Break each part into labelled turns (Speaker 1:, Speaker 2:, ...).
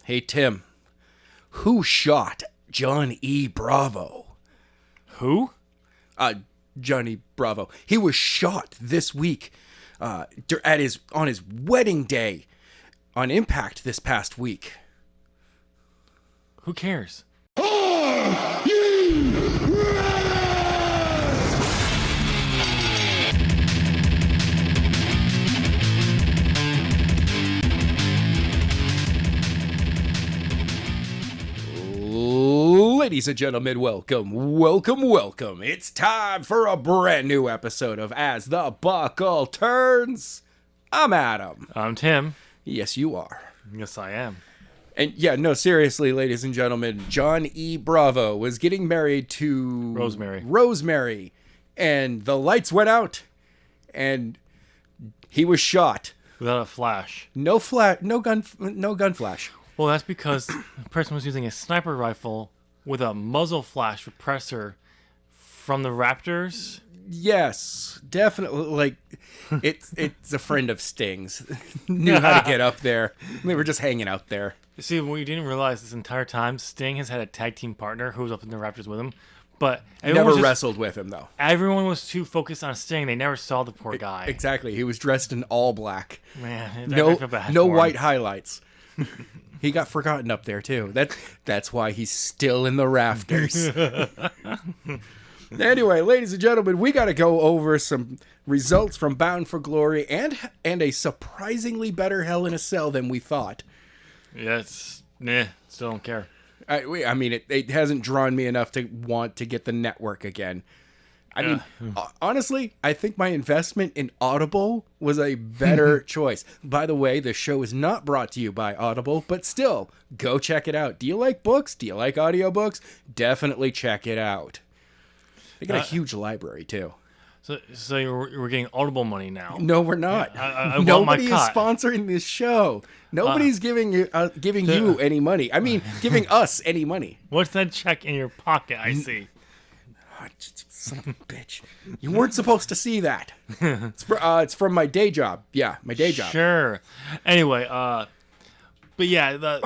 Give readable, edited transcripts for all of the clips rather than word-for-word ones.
Speaker 1: Hey, Tim, who shot John E. Bravo?
Speaker 2: Who?
Speaker 1: Johnny Bravo. He was shot this week on his wedding day on Impact this past week.
Speaker 2: Who cares?
Speaker 1: Ladies and gentlemen, welcome. It's time for a brand new episode of As the Buckle Turns. I'm Adam.
Speaker 2: I'm Tim.
Speaker 1: Yes, you are.
Speaker 2: Yes, I am.
Speaker 1: And yeah, no, seriously, ladies and gentlemen, John E. Bravo was getting married to Rosemary, and the lights went out, and he was shot.
Speaker 2: Without a flash.
Speaker 1: No gun flash.
Speaker 2: Well, that's because the person was using a sniper rifle with a muzzle flash repressor from the Raptors.
Speaker 1: Yes, definitely. Like, it's a friend of Sting's. Knew how to get up there. They were just hanging out there.
Speaker 2: You see, we didn't realize this entire time, Sting has had a tag team partner who was up in the Raptors with him, but
Speaker 1: never wrestled with him though.
Speaker 2: Everyone was too focused on Sting; they never saw the poor guy.
Speaker 1: Exactly. He was dressed in all black.
Speaker 2: Man,
Speaker 1: no white highlights. He got forgotten up there too. That's why he's still in the rafters. Anyway, ladies and gentlemen, we got to go over some results from Bound for Glory and a surprisingly better Hell in a Cell than we thought.
Speaker 2: Yes, still don't care.
Speaker 1: I mean, it hasn't drawn me enough to want to get the network again. I mean, honestly, I think my investment in Audible was a better choice. By the way, the show is not brought to you by Audible, but still, go check it out. Do you like books? Do you like audiobooks? Definitely check it out. They got a huge library, too.
Speaker 2: So we're getting Audible money now.
Speaker 1: No, we're not. Nobody is sponsoring this show. Nobody's giving you any money. I mean, giving us any money.
Speaker 2: What's that check in your pocket I see?
Speaker 1: Son of a bitch. You weren't supposed to see that. It's from my day job. Yeah, my day job.
Speaker 2: Sure. Anyway, but yeah,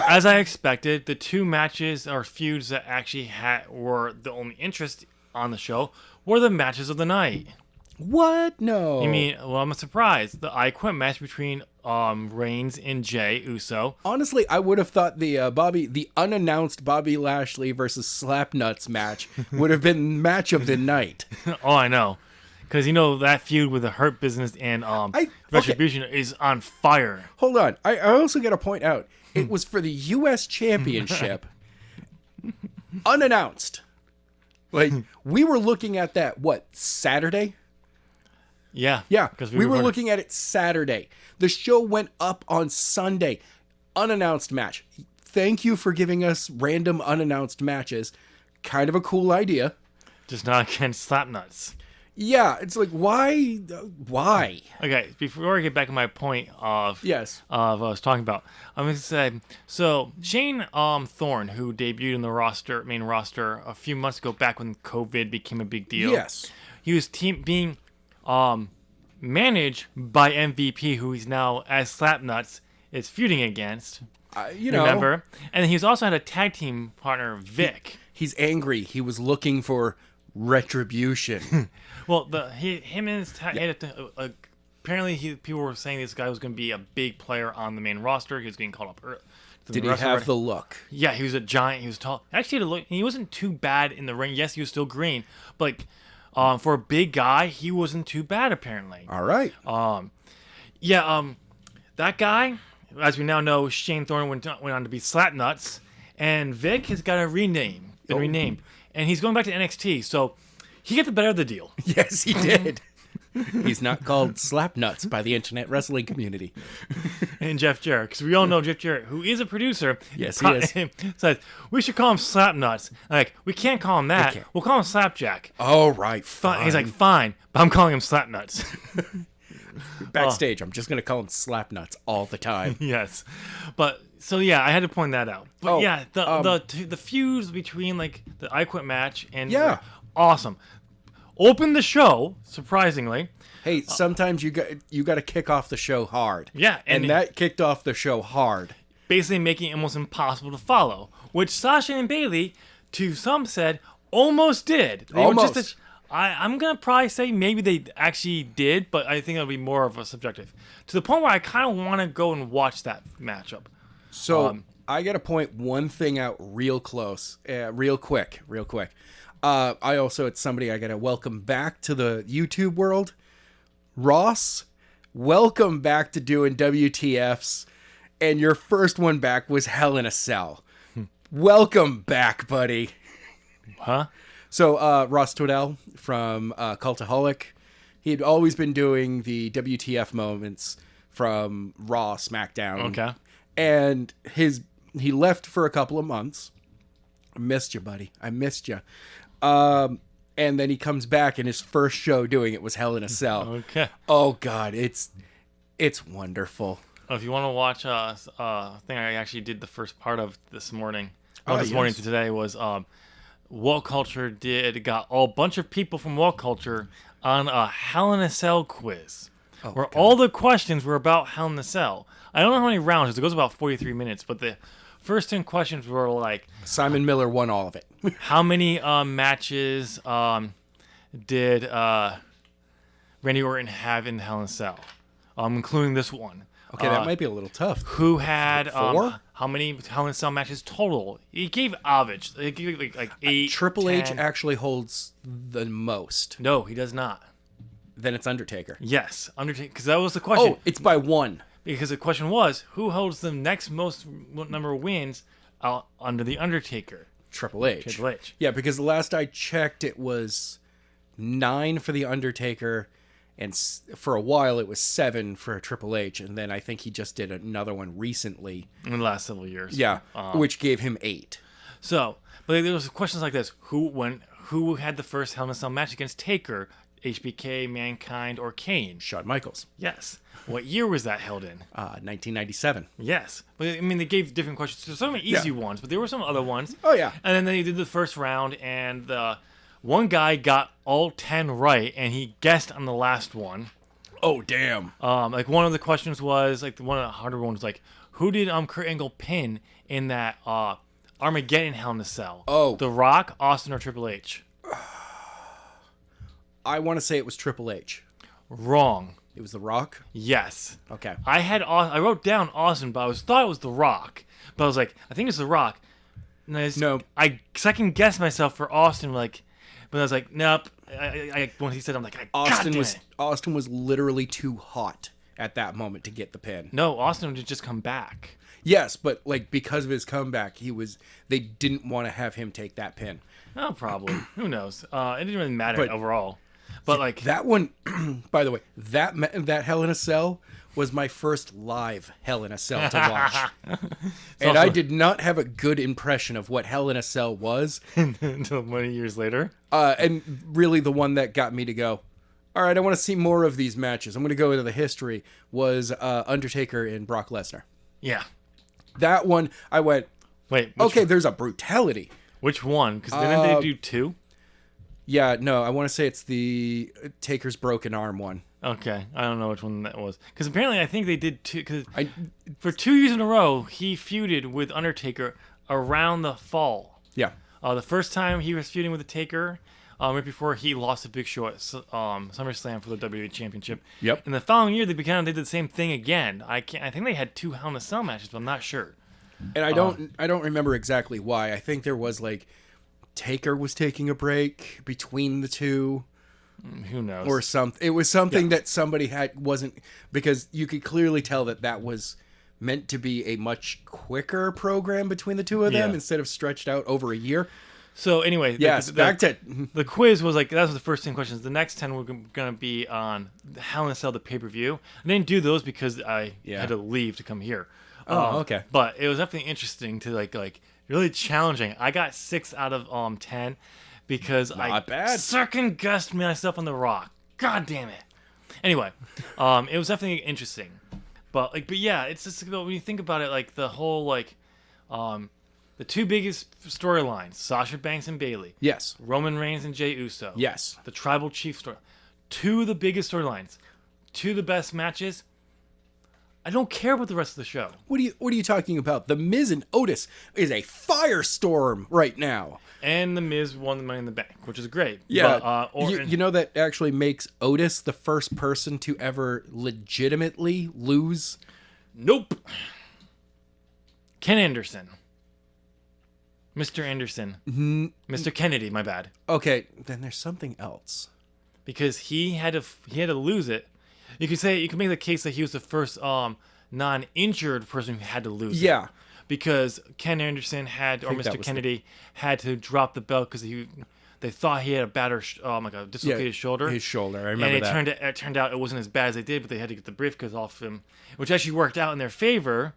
Speaker 2: as I expected, the two matches or feuds that actually were the only interest on the show were the matches of the night.
Speaker 1: What? No.
Speaker 2: You mean, well, I'm surprised. The I Quit match between Reigns and Jey Uso.
Speaker 1: Honestly, I would have thought the unannounced Bobby Lashley versus Slapnuts match would have been match of the night.
Speaker 2: Oh, I know. Because, that feud with the Hurt Business and Retribution is on fire.
Speaker 1: Hold on. I also got to point out, it was for the U.S. Championship. Unannounced. Like, we were looking at that, Saturday?
Speaker 2: Yeah.
Speaker 1: Yeah, we were looking at it Saturday. The show went up on Sunday. Unannounced match. Thank you for giving us random unannounced matches. Kind of a cool idea.
Speaker 2: Just not against Slapnuts.
Speaker 1: Yeah, it's like, why?
Speaker 2: Okay, before I get back to my point of what I was talking about, I'm going to say, so Shane Thorne, who debuted in the main roster a few months ago, back when COVID became a big deal.
Speaker 1: Yes.
Speaker 2: He was being managed by MVP, who he's now, as Slapnuts, is feuding against. Remember? And he's also had a tag team partner, Vic.
Speaker 1: He's angry. He was looking for retribution.
Speaker 2: Well, him and his apparently people were saying this guy was going to be a big player on the main roster. He was getting called up early.
Speaker 1: Did he have the look?
Speaker 2: Yeah, he was a giant. He was tall. Actually, he wasn't too bad in the ring. Yes, he was still green, but for a big guy, he wasn't too bad apparently.
Speaker 1: All right.
Speaker 2: That guy, as we now know, Shane Thorne went on to be Slapnuts, and Vic has got been renamed, and he's going back to NXT. So he got the better of the deal.
Speaker 1: Yes, he did. He's not called Slapnuts by the internet wrestling community.
Speaker 2: And Jeff Jarrett, because we all know Jeff Jarrett, who is a producer.
Speaker 1: Yes, he is.
Speaker 2: Says, we should call him Slapnuts. Like, we can't call him that. We'll call him Slapjack.
Speaker 1: Oh, right, fine.
Speaker 2: He's like, fine, but I'm calling him Slapnuts.
Speaker 1: Backstage, I'm just going to call him Slapnuts all the time.
Speaker 2: Yes. But, so yeah, I had to point that out. But the feuds between, like, the I Quit match and...
Speaker 1: Yeah.
Speaker 2: Awesome. Opened the show, surprisingly.
Speaker 1: Hey, sometimes you got to kick off the show hard.
Speaker 2: Yeah,
Speaker 1: and that kicked off the show hard.
Speaker 2: basically making it almost impossible to follow. Which Sasha and Bayley, to some said, almost did. They
Speaker 1: almost.
Speaker 2: Were just I'm going to probably say maybe they actually did, but I think it'll be more of a subjective. To the point where I kind of want to go and watch that matchup.
Speaker 1: So I got to point one thing out real quick. I also, it's somebody I got to welcome back to the YouTube world. Ross, welcome back to doing WTFs. And your first one back was Hell in a Cell. Welcome back, buddy.
Speaker 2: Huh?
Speaker 1: So Ross Twaddell from Cultaholic, he had always been doing the WTF moments from Raw, SmackDown.
Speaker 2: Okay.
Speaker 1: And he left for a couple of months. I missed you, buddy. I missed you. And then he comes back, and his first show doing it was Hell in a Cell.
Speaker 2: Okay.
Speaker 1: Oh God, it's wonderful.
Speaker 2: If you want to watch a thing I actually did the first part of this morning, morning to today was What Culture got a bunch of people from What Culture on a Hell in a Cell quiz, where all the questions were about Hell in a Cell. I don't know how many rounds, it goes about 43 minutes, but the first 10 questions were like...
Speaker 1: Simon Miller won all of it.
Speaker 2: How many matches did Randy Orton have in Hell in a Cell? Including this one.
Speaker 1: Okay, that might be a little tough.
Speaker 2: Who had
Speaker 1: 4?
Speaker 2: How many Hell in a Cell matches total? He gave average. He gave like 8.
Speaker 1: Triple
Speaker 2: 10.
Speaker 1: H actually holds the most.
Speaker 2: No, he does not.
Speaker 1: Then it's Undertaker.
Speaker 2: Yes, Undertaker. Because that was the question.
Speaker 1: Oh, it's by 1.
Speaker 2: Because the question was, who holds the next most number of wins under the Undertaker?
Speaker 1: Triple H.
Speaker 2: Triple H.
Speaker 1: Yeah, because the last I checked, it was 9 for the Undertaker. And for a while, it was 7 for Triple H, and then I think he just did another one recently
Speaker 2: in the last several years.
Speaker 1: Yeah, which gave him 8.
Speaker 2: So, but there was questions like this: who had the first Hell in a Cell match against Taker, HBK, Mankind, or Kane?
Speaker 1: Shawn Michaels.
Speaker 2: Yes. What year was that held in?
Speaker 1: 1997.
Speaker 2: Yes, but I mean they gave different questions. So some easy ones, but there were some other ones.
Speaker 1: Oh yeah.
Speaker 2: And then they did the first round, and the one guy got all 10 right, and he guessed on the last one.
Speaker 1: Oh, damn.
Speaker 2: Like, one of the questions was, like, one of the harder ones was, like, who did Kurt Angle pin in that Armageddon Hell in a Cell?
Speaker 1: Oh.
Speaker 2: The Rock, Austin, or Triple H?
Speaker 1: I want to say it was Triple H.
Speaker 2: Wrong.
Speaker 1: It was The Rock?
Speaker 2: Yes.
Speaker 1: Okay.
Speaker 2: I wrote down Austin, but I thought it was The Rock. But I was like, I think it's The Rock.
Speaker 1: No.
Speaker 2: I second guessed myself for Austin, like... But I was like, nope. When he said, I'm like,
Speaker 1: Austin was literally too hot at that moment to get the pin.
Speaker 2: No, Austin would just come back.
Speaker 1: Yes, but like because of his comeback, they didn't want to have him take that pin.
Speaker 2: Oh, probably. Who knows? It didn't really matter overall. But like
Speaker 1: that one, by the way, that Hell in a Cell was my first live Hell in a Cell to watch. And I did not have a good impression of what Hell in a Cell was.
Speaker 2: Until many years later.
Speaker 1: And really the one that got me to go, all right, I want to see more of these matches. I'm going to go into the history, was Undertaker and Brock Lesnar.
Speaker 2: Yeah.
Speaker 1: That one, I went,
Speaker 2: wait,
Speaker 1: okay, there's a brutality.
Speaker 2: Which one? Because didn't they do 2?
Speaker 1: Yeah, no, I want to say it's the Taker's broken arm one.
Speaker 2: Okay, I don't know which one that was. Because apparently I think they did 2. Because for 2 years in a row, he feuded with Undertaker around the fall.
Speaker 1: Yeah.
Speaker 2: The first time he was feuding with the Taker, right before he lost the Big Show at SummerSlam for the WWE Championship.
Speaker 1: Yep.
Speaker 2: And the following year, they did the same thing again. I think they had 2 Hell in a Cell matches, but I'm not sure.
Speaker 1: And I don't remember exactly why. I think there was like Taker was taking a break between the two.
Speaker 2: Who knows?
Speaker 1: Or something. It was something that somebody wasn't, because you could clearly tell that was meant to be a much quicker program between the two of them instead of stretched out over a year.
Speaker 2: So anyway,
Speaker 1: back to
Speaker 2: the quiz was like, that was the first 10 questions. The next 10 were going to be on Hell in a Cell, the pay-per-view. I didn't do those because I had to leave to come here.
Speaker 1: Oh, okay.
Speaker 2: But it was definitely interesting to like really challenging. I got 6 out of 10 because second guessed myself on The Rock. God damn it. Anyway, it was definitely interesting. But yeah, it's just when you think about it, like the whole the 2 biggest storylines, Sasha Banks and Bayley.
Speaker 1: Yes.
Speaker 2: Roman Reigns and Jey Uso.
Speaker 1: Yes.
Speaker 2: The Tribal Chief story. 2 of the biggest storylines. 2 of the best matches. I don't care about the rest of the show.
Speaker 1: What are you talking about? The Miz and Otis is a firestorm right now.
Speaker 2: And the Miz won the Money in the Bank, which is great.
Speaker 1: Yeah, but, you know that actually makes Otis the first person to ever legitimately lose?
Speaker 2: Nope. Ken Anderson. Mr. Anderson. Mr. Kennedy, my bad.
Speaker 1: Okay, then there's something else.
Speaker 2: Because he had to lose it. You could make the case that he was the first non-injured person who had to lose it.
Speaker 1: Yeah.
Speaker 2: Because Ken Anderson or Mr. Kennedy had to drop the belt because they thought he had a dislocated shoulder.
Speaker 1: His shoulder, I remember that.
Speaker 2: And it turned out it wasn't as bad as they did, but they had to get the briefcase off him, which actually worked out in their favor,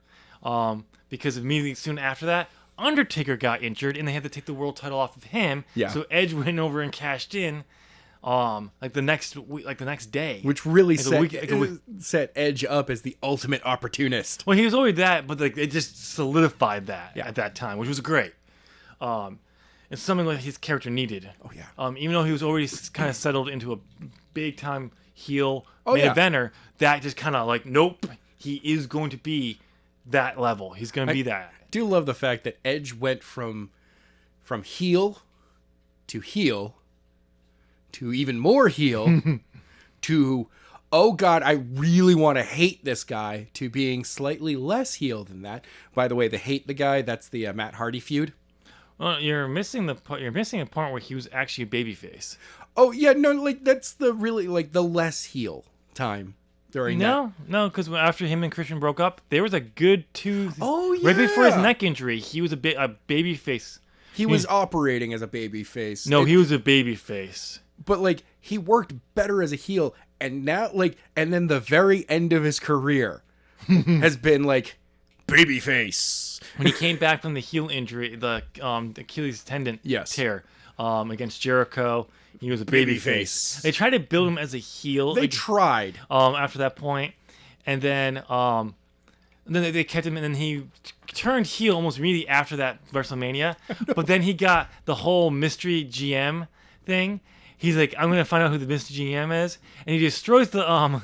Speaker 2: because immediately soon after that, Undertaker got injured, and they had to take the world title off of him.
Speaker 1: Yeah.
Speaker 2: So Edge went over and cashed in, the next day,
Speaker 1: which really set Edge up as the ultimate opportunist.
Speaker 2: Well, he was already that, but it just solidified that at that time, which was great. It's something like his character needed.
Speaker 1: Oh yeah.
Speaker 2: Even though he was already kind of settled into a big time heel main eventer, that just kind of nope, he is going to be that level. He's going to be that.
Speaker 1: I do love the fact that Edge went from heel to even more heel to, oh God, I really want to hate this guy, to being slightly less heel than that. By the way, the hate the guy, that's the Matt Hardy feud.
Speaker 2: Well, you're missing a part where he was actually a babyface.
Speaker 1: Oh yeah, no, that's the really the less heel time during that.
Speaker 2: No, because after him and Christian broke up, there was a good 2.
Speaker 1: Oh yeah.
Speaker 2: Right before his neck injury, he was a babyface.
Speaker 1: He was operating as a babyface.
Speaker 2: No, he was a babyface.
Speaker 1: But he worked better as a heel, and now and then the very end of his career has been babyface.
Speaker 2: When he came back from the heel injury, the Achilles tendon tear against Jericho, he was a babyface. They tried to build him as a heel.
Speaker 1: They tried
Speaker 2: after that point, and then they kept him, and then he turned heel almost immediately after that WrestleMania. But then he got the whole mystery GM thing. He's like, I'm gonna find out who the mystery GM is, and he destroys the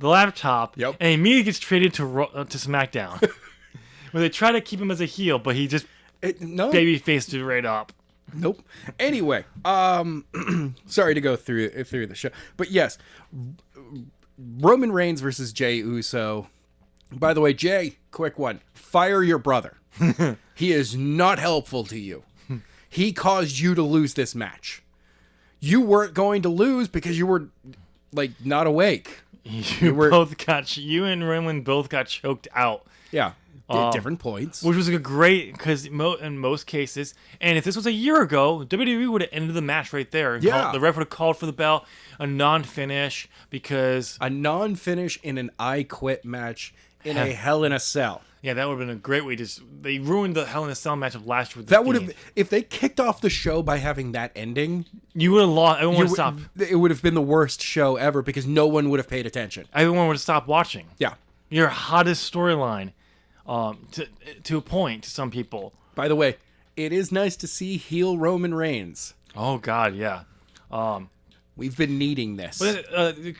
Speaker 2: laptop.
Speaker 1: Yep.
Speaker 2: And he immediately gets traded to SmackDown. Where they try to keep him as a heel, but he just baby-faced it right up.
Speaker 1: Nope. Anyway, sorry to go through the show, but yes, Roman Reigns versus Jey Uso. By the way, Jey, quick one: fire your brother. He is not helpful to you. He caused you to lose this match. You weren't going to lose because you were not awake.
Speaker 2: You and Roman both got choked out.
Speaker 1: Yeah. At different points.
Speaker 2: Which was great, because in most cases, and if this was a year ago, WWE would have ended the match right there. The ref would have called for the bell, a non-finish, because...
Speaker 1: A non-finish in an I Quit match in a Hell in a Cell.
Speaker 2: Yeah, that would have been a great way to... They ruined the Hell in a Cell match of last year with
Speaker 1: that would have... If they kicked off the show by having that ending...
Speaker 2: You would have lost... Everyone would have stopped.
Speaker 1: It would have been the worst show ever, because no one would have paid attention.
Speaker 2: Everyone would have stopped watching.
Speaker 1: Yeah.
Speaker 2: Your hottest storyline... to a point to some people.
Speaker 1: By the way, it is nice to see heel Roman Reigns.
Speaker 2: Oh God, yeah.
Speaker 1: We've been needing this.
Speaker 2: But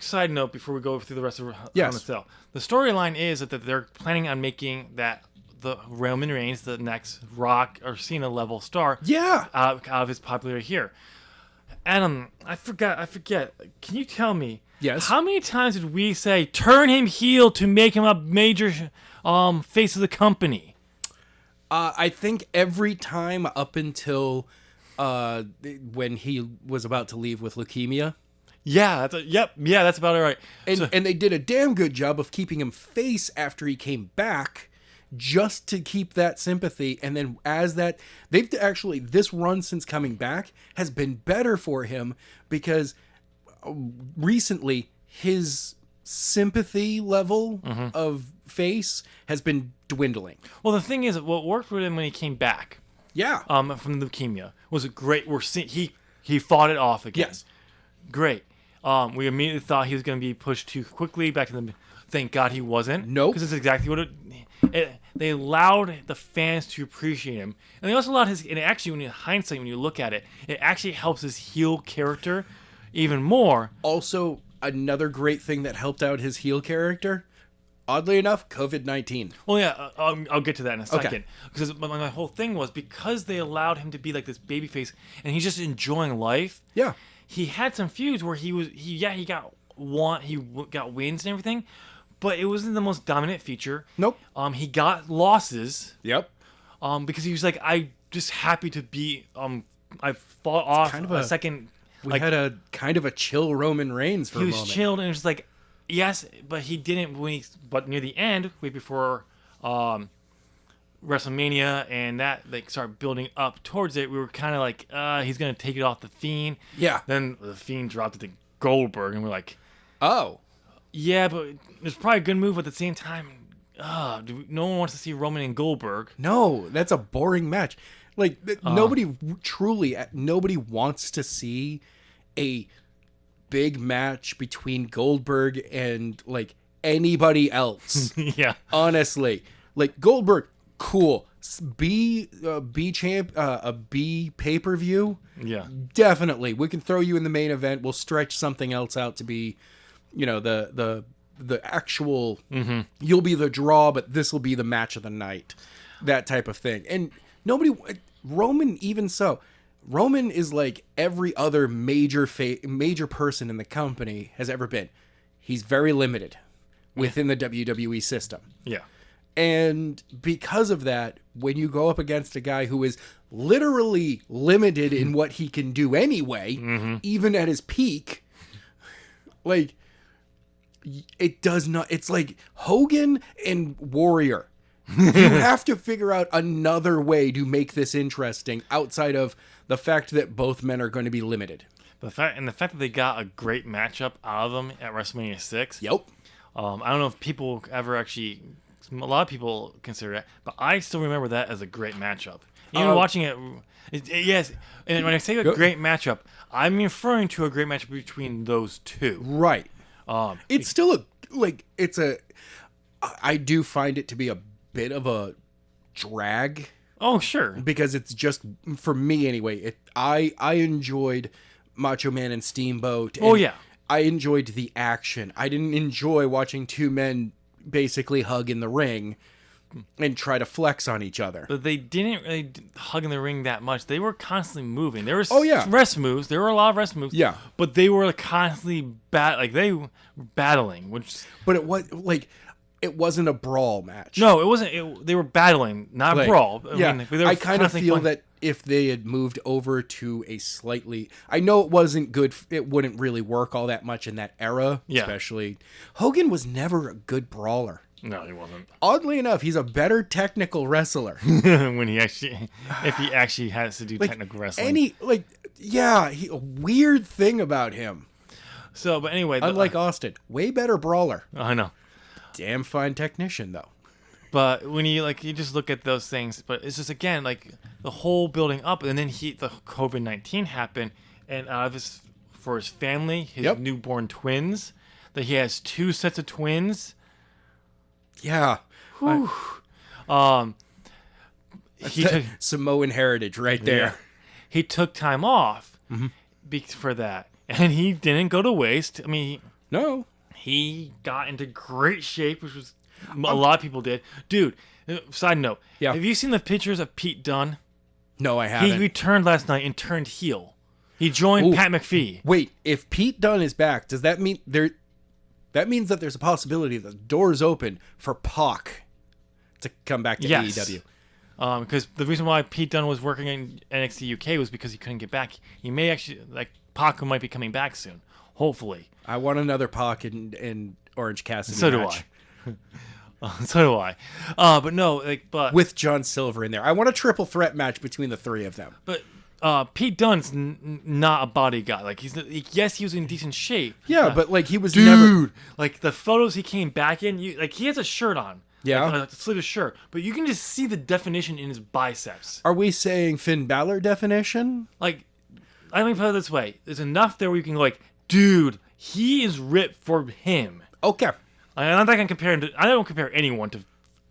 Speaker 2: side note before we go through the rest of the storyline is that they're planning on making the Roman Reigns the next Rock or Cena level star.
Speaker 1: Yeah.
Speaker 2: Out of his popularity here. Adam, I forget. Can you tell me?
Speaker 1: Yes.
Speaker 2: How many times did we say turn him heel to make him a major face of the company?
Speaker 1: I think every time up until when he was about to leave with leukemia.
Speaker 2: Yeah, that's about it, right.
Speaker 1: And they did a damn good job of keeping him face after he came back, just to keep that sympathy. And then this run since coming back has been better for him, because recently his sympathy level of face has been dwindling.
Speaker 2: Well, the thing is, what worked for him when he came back, from the leukemia, was great. He fought it off again.
Speaker 1: Yes,
Speaker 2: great. We immediately thought he was going to be pushed too quickly back to the. Thank God he wasn't.
Speaker 1: Nope.
Speaker 2: Because it's exactly what they allowed the fans to appreciate him, and they also allowed his. And actually, when in hindsight, when you look at it, it actually helps his heel character even more.
Speaker 1: Also, another great thing that helped out his heel character: Oddly enough, COVID-19.
Speaker 2: Well, yeah, I'll get to that in a second. Okay. Because my whole thing was because they allowed him to be like this babyface, and he's just enjoying life.
Speaker 1: Yeah.
Speaker 2: He had some feuds where he got wins and everything, but it wasn't the most dominant feature.
Speaker 1: Nope.
Speaker 2: He got losses.
Speaker 1: Yep.
Speaker 2: Because he was like, I just happy to be. I fought off kind of a second.
Speaker 1: We had a kind of a chill Roman Reigns for a moment.
Speaker 2: He was chilled, and it was like, yes, but he didn't. But near the end, way before WrestleMania, and that like started building up towards it, we were kind of like, he's gonna take it off the Fiend.
Speaker 1: Yeah.
Speaker 2: Then the Fiend dropped it to Goldberg, and we're like,
Speaker 1: oh, yeah,
Speaker 2: but it's probably a good move. But at the same time, no one wants to see Roman and Goldberg.
Speaker 1: No, that's a boring match. Like nobody wants to see a big match between Goldberg and like anybody else.
Speaker 2: Yeah,
Speaker 1: honestly, like Goldberg, cool. B pay-per-view.
Speaker 2: Yeah,
Speaker 1: definitely. We can throw you in the main event. We'll stretch something else out to be, the actual.
Speaker 2: Mm-hmm.
Speaker 1: You'll be the draw, but this will be the match of the night. That type of thing. And Roman, even so, Roman is like every other major person in the company has ever been. He's very limited within the WWE system.
Speaker 2: Yeah.
Speaker 1: And because of that, when you go up against a guy who is literally limited in what he can do anyway,
Speaker 2: mm-hmm.
Speaker 1: even at his peak, like, it does not... It's like Hogan and Warrior. You have to figure out another way to make this interesting outside of the fact that both men are going to be limited.
Speaker 2: The fact that they got a great matchup out of them at WrestleMania 6.
Speaker 1: Yep.
Speaker 2: I don't know if people ever actually... A lot of people consider that, but I still remember that as a great matchup. Even watching it, yes. And when I say a great matchup, I'm referring to a great matchup between those two.
Speaker 1: Right. It's still I do find it to be a bit of a drag.
Speaker 2: Oh, sure.
Speaker 1: Because it's just, for me anyway, I enjoyed Macho Man and Steamboat. And
Speaker 2: yeah.
Speaker 1: I enjoyed the action. I didn't enjoy watching two men basically hug in the ring and try to flex on each other.
Speaker 2: But they didn't really hug in the ring that much. They were constantly moving. There was rest moves. There were a lot of rest moves.
Speaker 1: Yeah.
Speaker 2: But they were constantly they were battling, which...
Speaker 1: But it was it wasn't a brawl match.
Speaker 2: No, it wasn't. They were battling, not a brawl.
Speaker 1: I kind of feel that if they had moved over to a slightly... I know it wasn't good. It wouldn't really work all that much in that era.
Speaker 2: Yeah.
Speaker 1: Especially... Hogan was never a good brawler.
Speaker 2: No, he wasn't.
Speaker 1: Oddly enough, he's a better technical wrestler.
Speaker 2: If he actually has to do technical wrestling.
Speaker 1: A weird thing about him.
Speaker 2: So, but anyway...
Speaker 1: Unlike Austin, way better brawler.
Speaker 2: I know.
Speaker 1: Damn fine technician, though.
Speaker 2: But when you just look at those things, but it's just, again, like the whole building up, and then the COVID-19 happened, and for his family, his newborn twins, that he has 2 sets of twins.
Speaker 1: Yeah. Samoan heritage right there.
Speaker 2: Yeah. He took time off for that, and he didn't go to waste. I mean,
Speaker 1: no.
Speaker 2: He got into great shape, which was a lot of people did. Dude, side note.
Speaker 1: Yeah.
Speaker 2: Have you seen the pictures of Pete Dunne?
Speaker 1: No, I haven't.
Speaker 2: He returned last night and turned heel. He joined Pat McAfee.
Speaker 1: Wait, if Pete Dunne is back, does that mean that means that there's a possibility that the door's open for Pac to come back to AEW?
Speaker 2: Because the reason why Pete Dunne was working in NXT UK was because he couldn't get back. He may actually, Pac might be coming back soon. Hopefully.
Speaker 1: I want another Pac in Orange Cassidy
Speaker 2: so
Speaker 1: match.
Speaker 2: Do I. So do I. But no, but...
Speaker 1: With John Silver in there. I want a triple threat match between the three of them.
Speaker 2: But Pete Dunne's not a body guy. Like, yes, he was in decent shape.
Speaker 1: Yeah, but he was
Speaker 2: never... Like, the photos he came back in, he has a shirt on.
Speaker 1: Yeah.
Speaker 2: A sleeveless shirt. But you can just see the definition in his biceps.
Speaker 1: Are we saying Finn Balor definition?
Speaker 2: Let me put it this way. There's enough there where you can dude, he is ripped for him.
Speaker 1: Okay.
Speaker 2: I'm not going to compare him to... I don't compare anyone to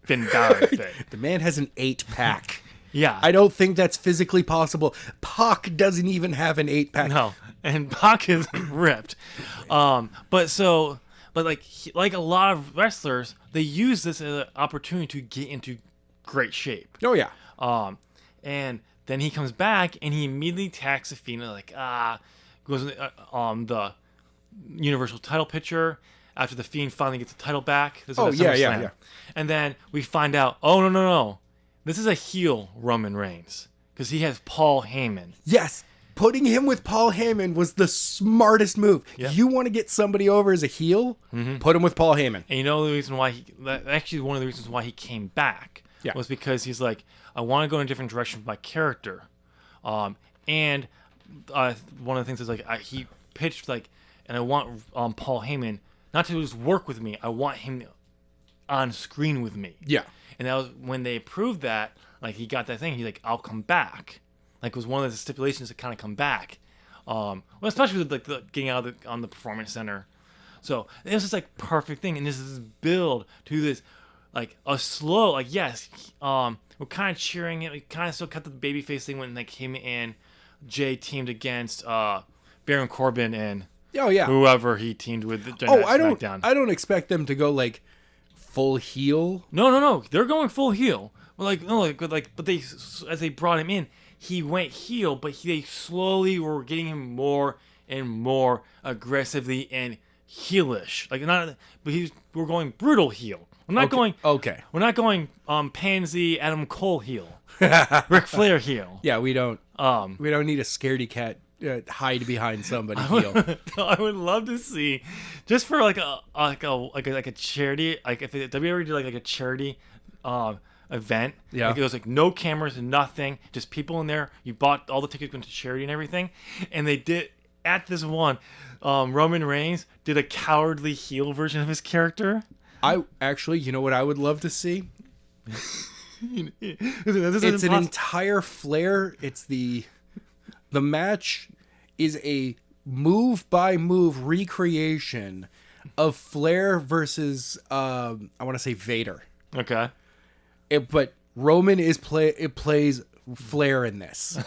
Speaker 2: Finn Balor.
Speaker 1: The man has an 8-pack.
Speaker 2: Yeah.
Speaker 1: I don't think that's physically possible. Pac doesn't even have an 8-pack.
Speaker 2: No. And Pac is ripped. But so... but like a lot of wrestlers, they use this as an opportunity to get into great shape.
Speaker 1: Oh yeah.
Speaker 2: And then he comes back and he immediately attacks Athena goes the Universal title picture after the Fiend finally gets the title back.
Speaker 1: This is yeah.
Speaker 2: And then we find out, oh no, this is a heel Roman Reigns because he has Paul Heyman.
Speaker 1: Yes. Putting him with Paul Heyman was the smartest move. Yeah. You want to get somebody over as a heel? Mm-hmm. Put him with Paul Heyman.
Speaker 2: And you know the reason why one of the reasons why he came back was because he's like, I want to go in a different direction with my character. And one of the things is like he pitched like, and I want Paul Heyman not to just work with me. I want him on screen with me.
Speaker 1: Yeah.
Speaker 2: And that was when they approved that. Like he got that thing. He's like, I'll come back. Like it was one of the stipulations to kind of come back. Well, especially with like the getting out on the Performance Center. So it was just like perfect thing. And this is build to this like a slow like yes. We're kind of cheering it. We kind of still cut the babyface thing when like him and Jay teamed against Baron Corbin and whoever he teamed with.
Speaker 1: I don't expect them to go like full heel.
Speaker 2: No. They're going full heel. But they as they brought him in, he went heel, but they slowly were getting him more and more aggressively and heelish. We're going brutal heel. We're not going.
Speaker 1: Okay.
Speaker 2: We're not going pansy Adam Cole heel. Ric Flair heel.
Speaker 1: Yeah, we don't need a scaredy cat hide behind somebody heel.
Speaker 2: I would love to see, just for like a charity, like if WWE did like a charity event.
Speaker 1: Yeah.
Speaker 2: Like it was like no cameras and nothing, just people in there. You bought all the tickets going to charity and everything, and they did at this one. Roman Reigns did a cowardly heel version of his character.
Speaker 1: I actually, you know what I would love to see? It's an entire Flair. It's the match is a move by move recreation of Flair versus I want to say Vader.
Speaker 2: Okay.
Speaker 1: But Roman plays Flair in this.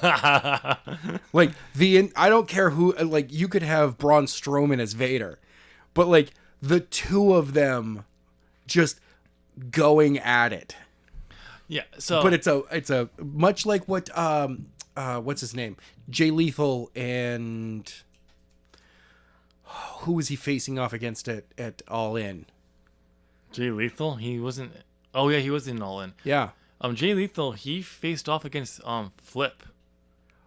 Speaker 1: Like I don't care who. Like you could have Braun Strowman as Vader, but like the two of them just going at it.
Speaker 2: Yeah. So,
Speaker 1: but it's a much like what what's his name? Jay Lethal and who was he facing off against at All In?
Speaker 2: Jay Lethal? He wasn't. Oh yeah, he was in All In.
Speaker 1: Yeah.
Speaker 2: Jay Lethal, he faced off against Flip.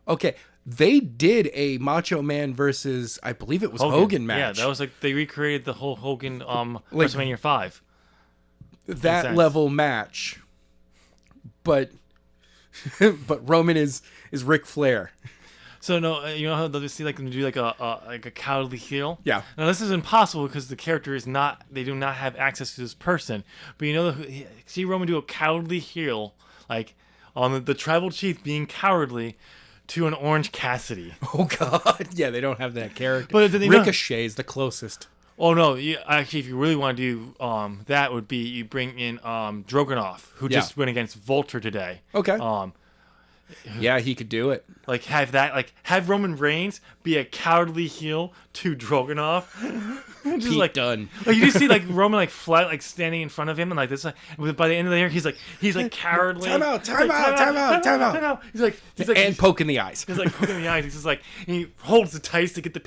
Speaker 1: Okay. They did a Macho Man versus I believe it was Hogan match.
Speaker 2: Yeah, that was like they recreated the whole Hogan WrestleMania 5.
Speaker 1: That level match. But Roman is Ric Flair.
Speaker 2: So no, you know how they'll just see like them do like a cowardly heel.
Speaker 1: Yeah.
Speaker 2: Now this is impossible because the character is not. They do not have access to this person. But you know, see Roman do a cowardly heel, like on the tribal chief being cowardly to an Orange Cassidy.
Speaker 1: Oh God, yeah, they don't have that character.
Speaker 2: But
Speaker 1: Ricochet is the closest.
Speaker 2: Oh no! Actually, if you really want to do that, would be you bring in Dragunov, who just went against Vulture today.
Speaker 1: Okay. Yeah, he could do it.
Speaker 2: Like have Roman Reigns be a cowardly heel to Dragunov.
Speaker 1: Just like done.
Speaker 2: Like you just see like Roman like flat like standing in front of him and like this like by the end of the year he's like cowardly.
Speaker 1: Time out. He's like and poking the eyes.
Speaker 2: He's like poking the eyes. He's just like he holds the tights to get the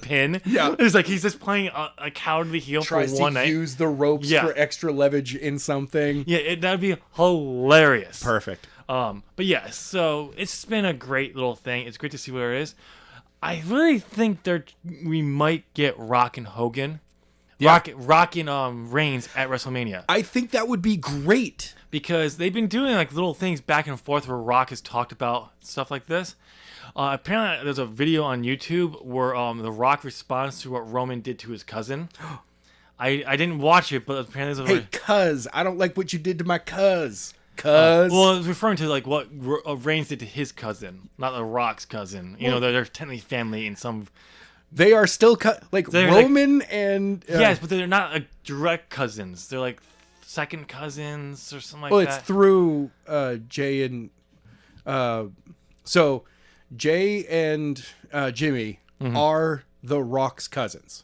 Speaker 2: pin.
Speaker 1: Yeah.
Speaker 2: It's like he's just playing a cowardly heel for one night.
Speaker 1: Tries to use the ropes for extra leverage in something.
Speaker 2: Yeah, that'd be hilarious.
Speaker 1: Perfect.
Speaker 2: But yeah, so it's been a great little thing. It's great to see where it is. I really think we might get Rock and Hogan, Rock and Reigns at WrestleMania.
Speaker 1: I think that would be great
Speaker 2: because they've been doing like little things back and forth where Rock has talked about stuff like this. Apparently, there's a video on YouTube where the Rock responds to what Roman did to his cousin. I didn't watch it, but apparently there's
Speaker 1: hey, cuz I don't like what you did to my cuz. Well,
Speaker 2: it's referring to like what Reigns did to his cousin, not the Rock's cousin. You know, they're technically family in some.
Speaker 1: They are still Roman and
Speaker 2: yes, but they're not direct cousins. They're like second cousins or something like that.
Speaker 1: Well, it's through Jay and so Jay and Jimmy are the Rock's cousins.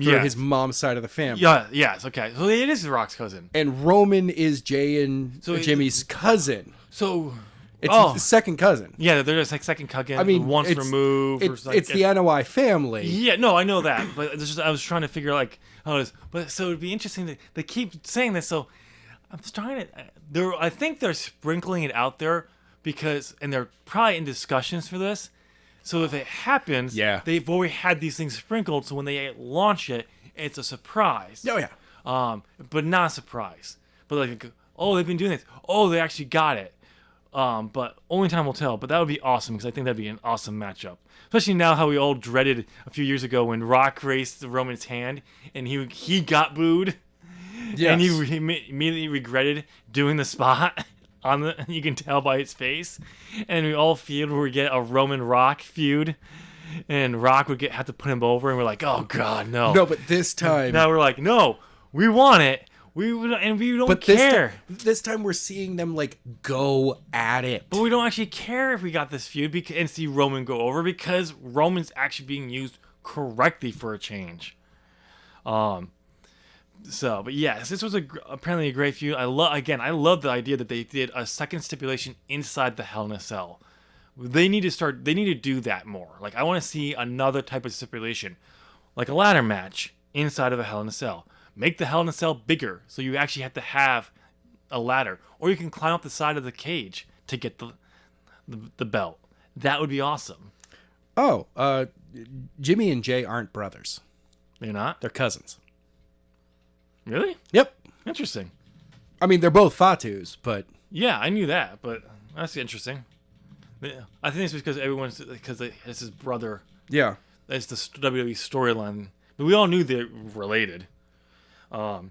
Speaker 1: for his mom's side of the family.
Speaker 2: Yeah, yes, okay. So it is The Rock's cousin.
Speaker 1: And Roman is Jay and Jimmy's cousin.
Speaker 2: So
Speaker 1: it's his second cousin.
Speaker 2: Yeah, they're just like second cousin.
Speaker 1: I mean,
Speaker 2: once removed.
Speaker 1: It's the NOI family.
Speaker 2: Yeah, no, I know that, but I was trying to figure like how it is. But so it'd be interesting that they keep saying this. So I'm trying to. I think they're sprinkling it out there and they're probably in discussions for this. So if it happens, they've already had these things sprinkled. So when they launch it, it's a surprise.
Speaker 1: Oh yeah.
Speaker 2: But not a surprise. But like, oh, they've been doing this. Oh, they actually got it. But only time will tell. But that would be awesome because I think that'd be an awesome matchup. Especially now how we all dreaded a few years ago when Rock raised Roman's hand and he got booed. Yes. And he immediately regretted doing the spot. You can tell by his face, and we all feared we would get a Roman Rock feud, and Rock would have to put him over, and we're like, oh god, no.
Speaker 1: No, but this time,
Speaker 2: now we're like, no, we want it. We don't care.
Speaker 1: This time we're seeing them like go at it,
Speaker 2: but we don't actually care if we got this feud and see Roman go over because Roman's actually being used correctly for a change. So, but yes, this was apparently a great feud. I love the idea that they did a second stipulation inside the Hell in a Cell. They need to do that more. Like, I want to see another type of stipulation, like a ladder match inside of a Hell in a Cell. Make the Hell in a Cell bigger, so you actually have to have a ladder, or you can climb up the side of the cage to get the belt. That would be awesome.
Speaker 1: Oh, Jimmy and Jay aren't brothers.
Speaker 2: They're not?
Speaker 1: They're cousins.
Speaker 2: Really?
Speaker 1: Yep.
Speaker 2: Interesting.
Speaker 1: I mean, they're both Fatus, but...
Speaker 2: Yeah, I knew that, but that's interesting. I think it's because it's his brother.
Speaker 1: Yeah.
Speaker 2: That's the WWE storyline. But we all knew they're related. But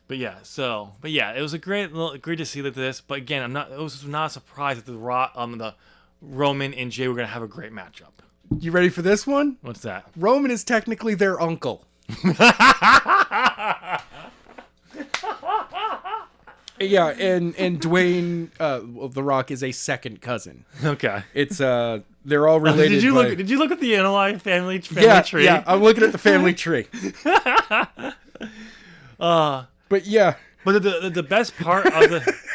Speaker 2: yeah, it was great to see this. But again, it was not a surprise that the Roman and Jay were going to have a great matchup.
Speaker 1: You ready for this one?
Speaker 2: What's that?
Speaker 1: Roman is technically their uncle. Yeah, and Dwayne, The Rock is a second cousin.
Speaker 2: Okay,
Speaker 1: it's they're all related.
Speaker 2: Did you look at the NOI family tree?
Speaker 1: Yeah, I'm looking at the family tree. But yeah,
Speaker 2: but the best part of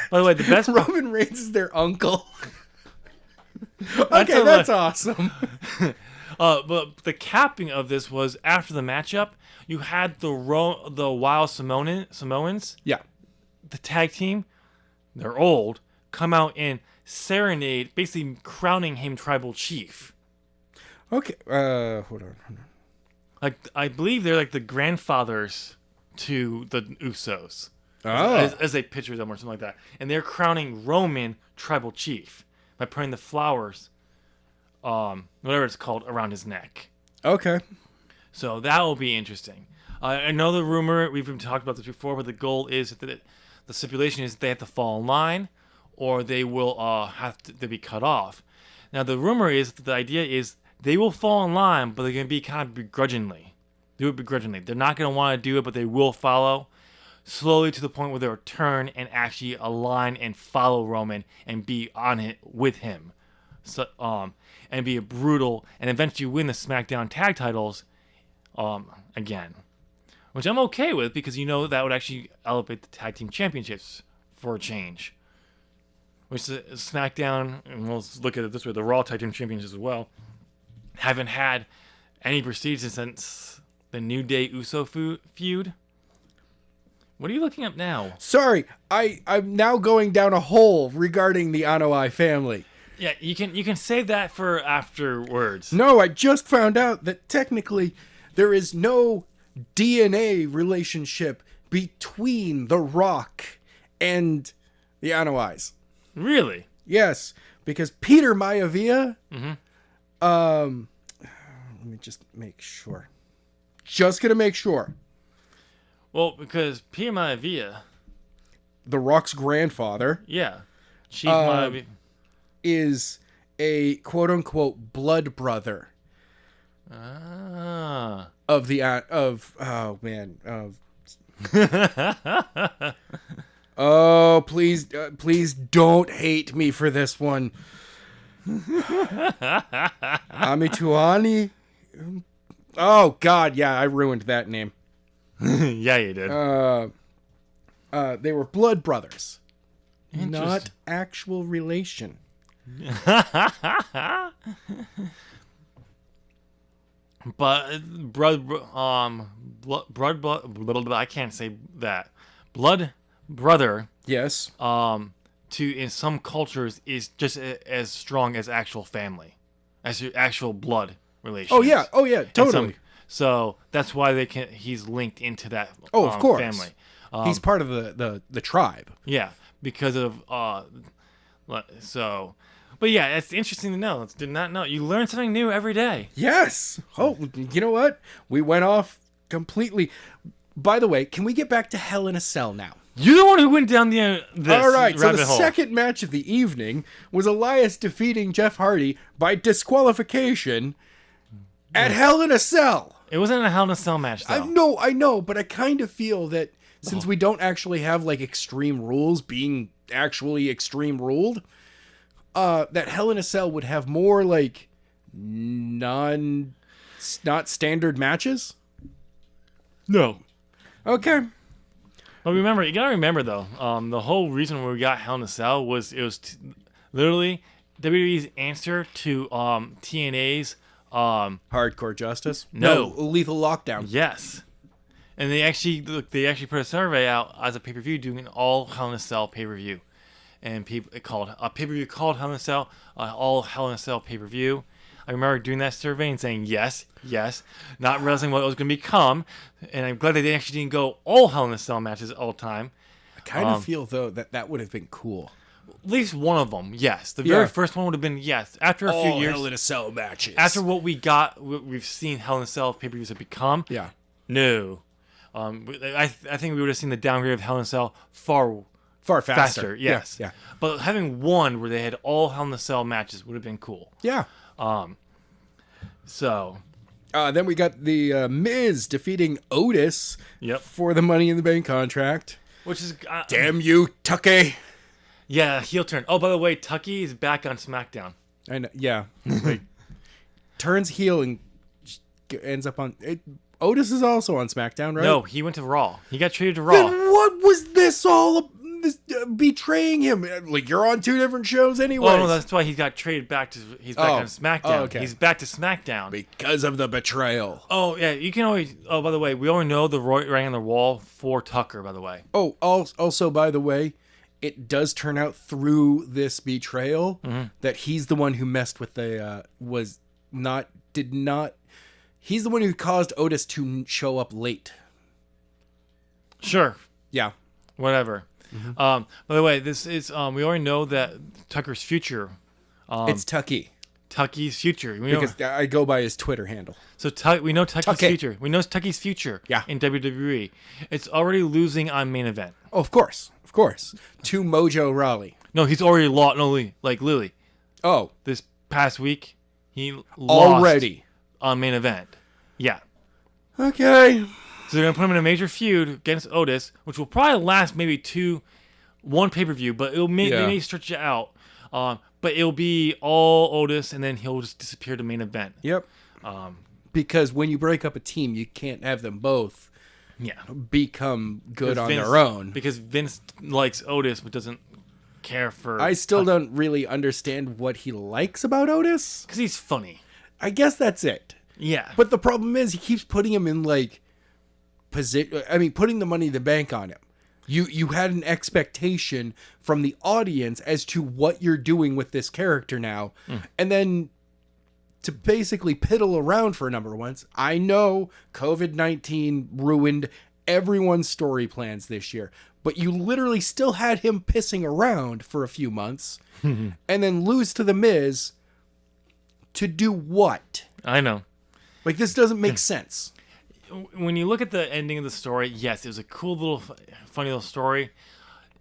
Speaker 2: by the way, the best
Speaker 1: Roman Reigns is their uncle. Okay, that's awesome.
Speaker 2: But the capping of this was after the matchup, you had the Wild Samoans.
Speaker 1: Yeah.
Speaker 2: The tag team, they're old, come out and serenade, basically crowning him tribal chief.
Speaker 1: Okay, hold on.
Speaker 2: Like, I believe they're like the grandfathers to the Usos.
Speaker 1: Oh.
Speaker 2: As they picture them or something like that. And they're crowning Roman tribal chief by putting the flowers, whatever it's called, around his neck.
Speaker 1: Okay.
Speaker 2: So that will be interesting. I know the rumor, we've been talking about this before, but the goal is that the stipulation is they have to fall in line or they will have to be cut off. Now, the rumor is that the idea is they will fall in line, but they're going to be kind of begrudgingly. Do it begrudgingly. They're not going to want to do it, but they will follow slowly to the point where they'll turn and actually align and follow Roman and be on it with him. So, and be a brutal and eventually win the SmackDown tag titles again. Which I'm okay with because that would actually elevate the tag team championships for a change. Which SmackDown, and we'll look at it this way, the Raw tag team championships as well, haven't had any prestige since the New Day Uso feud. What are you looking up now?
Speaker 1: Sorry, I'm now going down a hole regarding the Anoa'i family.
Speaker 2: Yeah, you can save that for afterwards.
Speaker 1: No, I just found out that technically there is no DNA relationship between The Rock and the Anoa'is.
Speaker 2: Really?
Speaker 1: Yes, because Peter Maivia.
Speaker 2: Mm-hmm.
Speaker 1: Let me just make sure. Just gonna make sure.
Speaker 2: Well, because Peter Maivia,
Speaker 1: The Rock's grandfather.
Speaker 2: Yeah, Chief Maivia
Speaker 1: is a quote-unquote blood brother. Of the oh, please don't hate me for this one. Amituani Oh God, yeah, I ruined that name.
Speaker 2: Yeah, you did.
Speaker 1: They were blood brothers, not actual relation.
Speaker 2: But I can't say that. Blood brother.
Speaker 1: Yes.
Speaker 2: In some cultures is just as strong as actual family, as your actual blood relation.
Speaker 1: Oh yeah, totally.
Speaker 2: So that's why he's linked into that.
Speaker 1: Of course.
Speaker 2: Family.
Speaker 1: He's part of the tribe.
Speaker 2: Yeah, because of so. But yeah, it's interesting to know. Did not know. You learn something new every day.
Speaker 1: Yes. Oh, you know what? We went off completely. By the way, can we get back to Hell in a Cell now?
Speaker 2: You're the one who went down this
Speaker 1: All right, so the
Speaker 2: hole.
Speaker 1: second match of the evening was Elias defeating Jeff Hardy by disqualification at Hell in a Cell.
Speaker 2: It wasn't a Hell in a Cell match, though.
Speaker 1: I know, but I kind of feel that since we don't actually have like Extreme Rules being actually Extreme Ruled, that Hell in a Cell would have more like not standard matches.
Speaker 2: No.
Speaker 1: Okay.
Speaker 2: But remember, you gotta remember though, the whole reason we got Hell in a Cell was literally WWE's answer to TNA's
Speaker 1: Hardcore Justice.
Speaker 2: No,
Speaker 1: Lethal Lockdown.
Speaker 2: Yes, and they actually put a survey out as a pay-per-view doing an all Hell in a Cell pay-per-view, and it called a pay-per-view called Hell in a Cell, all Hell in a Cell pay-per-view. I remember doing that survey and saying yes, not realizing what it was going to become, and I'm glad they actually didn't go all Hell in a Cell matches all the time.
Speaker 1: I kind of feel though that would have been cool.
Speaker 2: At least one of them, yes. The very first one would have been yes. After a few years,
Speaker 1: Hell in a Cell matches.
Speaker 2: After what we've seen Hell in a Cell pay-per-views have become.
Speaker 1: Yeah.
Speaker 2: No. I think we would have seen the downgrade of Hell in a Cell far faster. Yes.
Speaker 1: Yeah.
Speaker 2: But having one where they had all Hell in a Cell matches would have been cool.
Speaker 1: Yeah.
Speaker 2: So.
Speaker 1: Then we got the Miz defeating Otis.
Speaker 2: Yep.
Speaker 1: For the Money in the Bank contract.
Speaker 2: Which is
Speaker 1: damn you, Tucky.
Speaker 2: Yeah, heel turn. Oh, by the way, Tucky is back on SmackDown.
Speaker 1: I know. Yeah. Like, turns heel and ends up on. Otis is also on SmackDown, right?
Speaker 2: No, he went to Raw. He got traded to Raw.
Speaker 1: Then what was this all? This betraying him? Like you're on two different shows anyway.
Speaker 2: Oh no, that's why he got traded back to. He's back on SmackDown. Oh, okay. He's back to SmackDown
Speaker 1: because of the betrayal.
Speaker 2: Oh yeah, you can always. Oh, by the way, we already know the writing on the wall for Tucker. By the way.
Speaker 1: Oh, also by the way, it does turn out through this betrayal that he's the one who messed with the He's the one who caused Otis to show up late.
Speaker 2: Sure.
Speaker 1: Yeah.
Speaker 2: Whatever. Mm-hmm. By the way, this is we already know that Tucker's future.
Speaker 1: It's Tucky.
Speaker 2: Tucky's future.
Speaker 1: Because I go by his Twitter handle.
Speaker 2: So we know Tucky's future. We know Tucky's future.
Speaker 1: Yeah.
Speaker 2: In WWE, it's already losing on main event.
Speaker 1: Oh, of course, to Mojo Rawley.
Speaker 2: No, he's already lost. No, like Lily.
Speaker 1: Oh,
Speaker 2: this past week he lost
Speaker 1: already
Speaker 2: on main event. Yeah.
Speaker 1: Okay.
Speaker 2: So they're gonna put him in a major feud against Otis, which will probably last maybe one pay-per-view, but they may stretch it out. But it'll be all Otis, and then he'll just disappear to main event.
Speaker 1: Yep. Because when you break up a team, you can't have them both become good on their own.
Speaker 2: Because Vince likes Otis, but doesn't care for...
Speaker 1: I still don't really understand what he likes about Otis.
Speaker 2: Because he's funny.
Speaker 1: I guess that's it.
Speaker 2: Yeah.
Speaker 1: But the problem is he keeps putting him in, like... putting the Money in the Bank on him. You had an expectation from the audience as to what you're doing with this character now. And then to basically piddle around for number ones. I know COVID-19 ruined everyone's story plans this year, but you literally still had him pissing around for a few months and then lose to The Miz to do what?
Speaker 2: I know.
Speaker 1: Like, this doesn't make sense.
Speaker 2: When you look at the ending of the story, yes, it was a cool little, funny little story.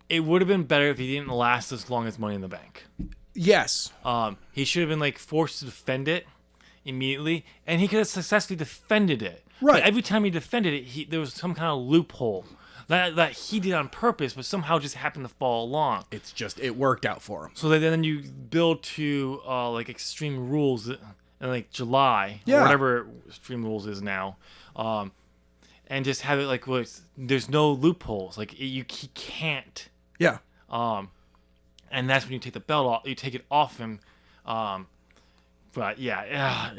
Speaker 2: It would have been better if he didn't last as long as Money in the Bank.
Speaker 1: Yes.
Speaker 2: He should have been like forced to defend it immediately, and he could have successfully defended it.
Speaker 1: Right.
Speaker 2: But every time he defended it, there was some kind of loophole that he did on purpose, but somehow just happened to fall along.
Speaker 1: It worked out for him.
Speaker 2: So then you build to like Extreme Rules in like July or whatever Extreme Rules is now, and just have it like there's no loopholes. Like you can't.
Speaker 1: Yeah.
Speaker 2: And that's when you take the belt off. You take it off him. But yeah,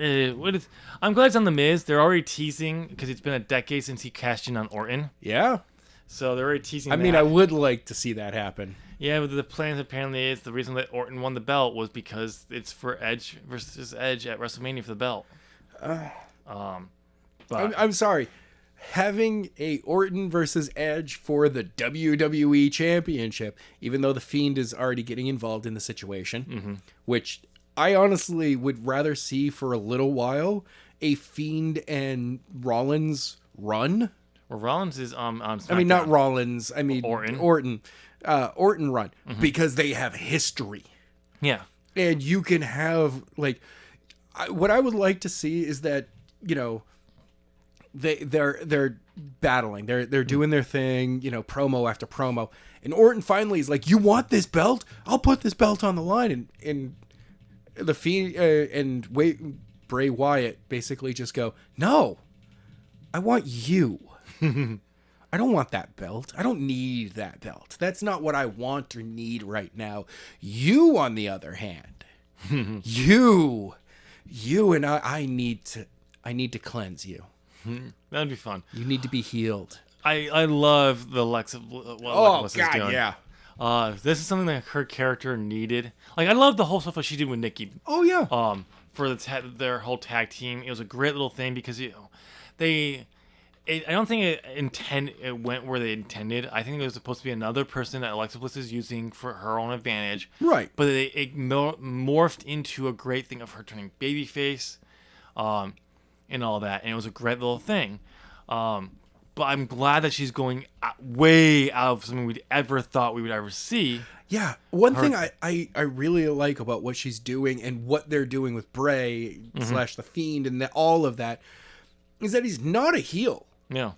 Speaker 2: I'm glad it's on The Miz. They're already teasing because it's been a decade since he cashed in on Orton.
Speaker 1: Yeah.
Speaker 2: So they're already teasing.
Speaker 1: I mean, I would like to see that happen.
Speaker 2: Yeah, but the plans apparently is the reason that Orton won the belt was because it's for Edge versus Edge at WrestleMania for the belt. But
Speaker 1: I'm sorry. Having a Orton versus Edge for the WWE Championship, even though The Fiend is already getting involved in the situation, which I honestly would rather see for a little while, a Fiend and Rollins run.
Speaker 2: Well, Rollins is on SmackDown.
Speaker 1: I mean, not Rollins. I mean, Orton run, because they have history.
Speaker 2: Yeah.
Speaker 1: And you can have, like, what I would like to see is that, you know, they're battling, they're doing their thing, you know, promo after promo, and Orton finally is like, "You want this belt? I'll put this belt on the line." And the Fiend and Bray Wyatt basically just go, "No, I want you. I don't want that belt. I don't need that belt. That's not what I want or need right now. You, on the other hand, you and I need to cleanse you.
Speaker 2: That'd be fun.
Speaker 1: You need to be healed."
Speaker 2: I love the Alexa. What
Speaker 1: God,
Speaker 2: doing.
Speaker 1: Yeah.
Speaker 2: This is something that her character needed. Like, I love the whole stuff that she did with Nikki.
Speaker 1: Oh yeah.
Speaker 2: For their whole tag team, it was a great little thing because I don't think it went where they intended. I think there was supposed to be another person that Alexa Bliss is using for her own advantage.
Speaker 1: Right.
Speaker 2: But it morphed into a great thing of her turning babyface, and all that, and it was a great little thing. But I'm glad that she's going way out of something we'd ever thought we would ever see.
Speaker 1: Yeah. One thing I really like about what she's doing and what they're doing with Bray / The Fiend and all of that is that he's not a heel.
Speaker 2: Yeah.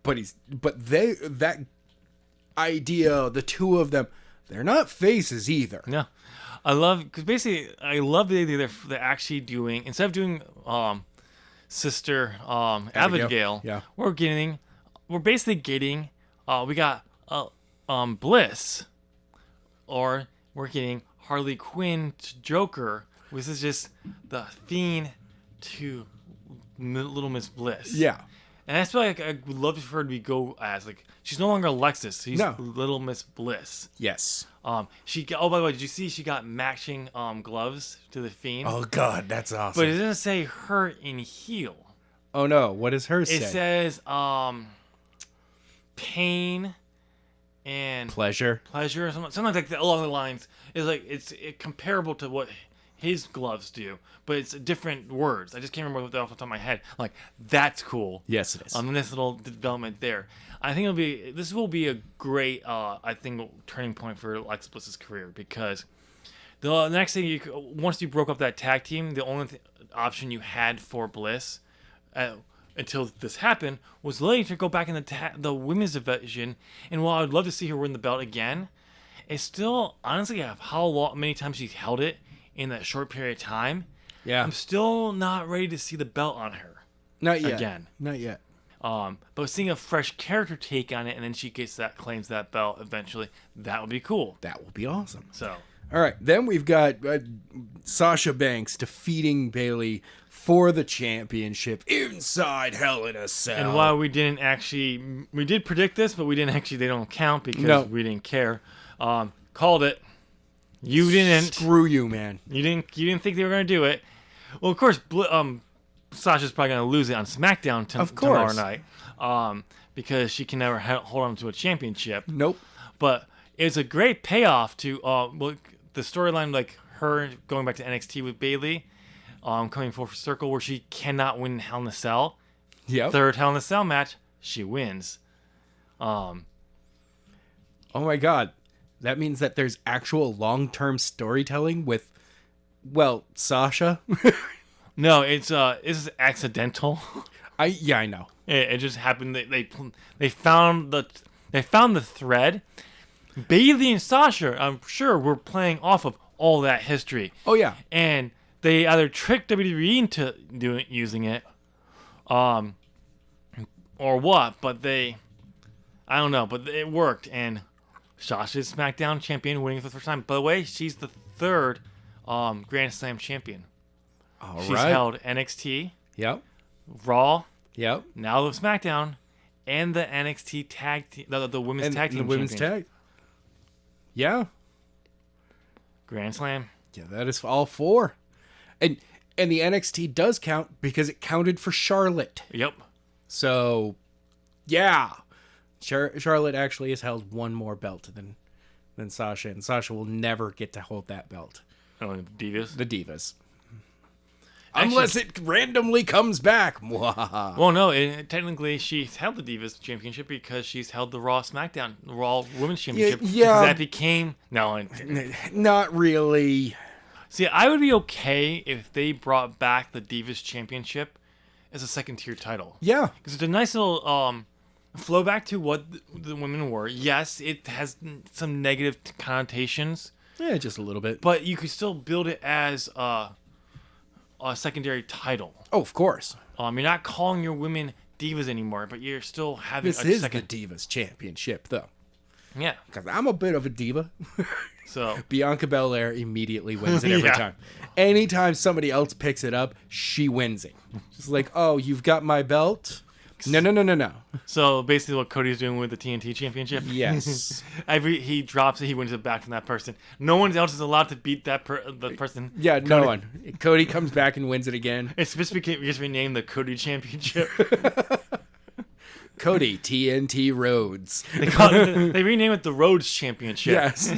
Speaker 1: But that idea, the two of them, they're not faces either.
Speaker 2: Yeah. I love the idea they're actually doing, instead of doing Sister Abigail, we're basically getting we got Bliss, or we're getting Harley Quinn to Joker, which is just the Fiend to Little Miss Bliss.
Speaker 1: Yeah.
Speaker 2: And that's why I would love for her to go as, like, she's no longer Alexis. She's Little Miss Bliss.
Speaker 1: Yes.
Speaker 2: By the way, did you see she got matching gloves to the Fiend?
Speaker 1: Oh God, that's awesome.
Speaker 2: But it doesn't say her in heel.
Speaker 1: Oh no, what does hers say?
Speaker 2: It says pain and
Speaker 1: pleasure
Speaker 2: or something like that, along the lines. It's like it's comparable to what his gloves do, but it's different words. I just can't remember off the top of my head. Like, that's cool.
Speaker 1: Yes, it is.
Speaker 2: This little development there. I think this will be a great turning point for Alexa Bliss's career, because the next thing once you broke up that tag team, the only option you had for Bliss until this happened was letting her go back in the women's division. And while I'd love to see her win the belt again, it's still, honestly, many times she's held it in that short period of time.
Speaker 1: Yeah,
Speaker 2: I'm still not ready to see the belt on her.
Speaker 1: Not yet.
Speaker 2: Again.
Speaker 1: Not yet.
Speaker 2: But seeing a fresh character take on it, and then she claims that belt eventually, that would be cool.
Speaker 1: That will be awesome.
Speaker 2: So,
Speaker 1: all right, then we've got Sasha Banks defeating Bayley for the championship inside Hell in a Cell.
Speaker 2: And while we did predict this, but they don't count because we didn't care. Called it. You didn't.
Speaker 1: Screw you, man.
Speaker 2: You didn't think they were going to do it. Well, of course, Sasha's probably going to lose it on SmackDown tomorrow night, because she can never hold on to a championship.
Speaker 1: Nope.
Speaker 2: But it's a great payoff to the storyline, like her going back to NXT with Bayley, coming full circle, where she cannot win Hell in a Cell.
Speaker 1: Yeah.
Speaker 2: Third Hell in a Cell match, she wins.
Speaker 1: Oh my God. That means that there's actual long-term storytelling with, Sasha.
Speaker 2: No, it's accidental.
Speaker 1: I know.
Speaker 2: It just happened. They found the thread. Bayley and Sasha, I'm sure, were playing off of all that history.
Speaker 1: Oh yeah.
Speaker 2: And they either tricked WWE into using it, or what. But I don't know. But it worked, and Sasha's SmackDown champion, winning for the first time. By the way, she's the third Grand Slam champion.
Speaker 1: All
Speaker 2: She's
Speaker 1: right.
Speaker 2: held NXT,
Speaker 1: Yep.
Speaker 2: Raw,
Speaker 1: Yep.
Speaker 2: now the SmackDown, and the NXT tag team, the women's tag team.
Speaker 1: The women's
Speaker 2: champion.
Speaker 1: tag. Yeah.
Speaker 2: Grand Slam.
Speaker 1: Yeah, that is all 4. And the NXT does count because it counted for Charlotte.
Speaker 2: Yep.
Speaker 1: So, yeah. Charlotte actually has held one more belt than Sasha, and Sasha will never get to hold that belt.
Speaker 2: Oh, the Divas.
Speaker 1: The Divas. Unless it randomly comes back.
Speaker 2: Well, no, technically she's held the Divas Championship because she's held the Raw SmackDown, the Raw Women's Championship.
Speaker 1: Yeah.
Speaker 2: That became... No.
Speaker 1: Not really.
Speaker 2: See, I would be okay if they brought back the Divas Championship as a second-tier title.
Speaker 1: Yeah.
Speaker 2: Because it's a nice little flow back to what the women were. Yes, it has some negative connotations.
Speaker 1: Yeah, just a little bit.
Speaker 2: But you could still build it as a secondary title.
Speaker 1: Oh, of course.
Speaker 2: You're not calling your women divas anymore, but you're still having
Speaker 1: This is the Divas Championship, though.
Speaker 2: Yeah.
Speaker 1: Because I'm a bit of a diva.
Speaker 2: So
Speaker 1: Bianca Belair immediately wins it every time. Anytime somebody else picks it up, she wins it. Just like, oh, you've got my belt? No.
Speaker 2: So basically what Cody's doing with the TNT Championship?
Speaker 1: Yes.
Speaker 2: He drops it, he wins it back from that person. No one else is allowed to beat the person.
Speaker 1: Yeah, no one. Cody comes back and wins it again.
Speaker 2: It's just renamed the Cody Championship.
Speaker 1: Cody TNT Rhodes.
Speaker 2: They rename it the Rhodes Championship.
Speaker 1: Yes.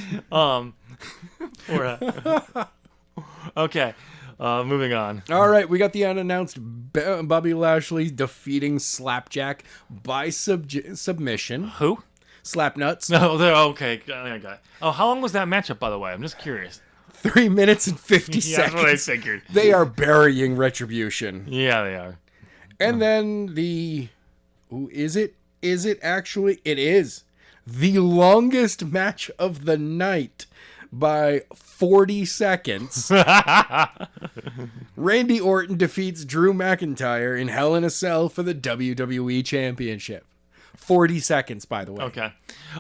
Speaker 2: Okay. Moving on.
Speaker 1: All right, we got the unannounced Bobby Lashley defeating Slapjack by submission.
Speaker 2: Who?
Speaker 1: Slapnuts.
Speaker 2: No, they're okay. I got it. Oh, how long was that matchup, by the way? I'm just curious.
Speaker 1: 3 minutes and 50
Speaker 2: Yeah,
Speaker 1: seconds.
Speaker 2: that's what I figured.
Speaker 1: They are burying Retribution.
Speaker 2: Yeah, they are.
Speaker 1: And then is it actually? It is the longest match of the night by 40 seconds. Randy Orton defeats Drew McIntyre in Hell in a Cell for the WWE Championship. 40 seconds, by the way.
Speaker 2: Okay.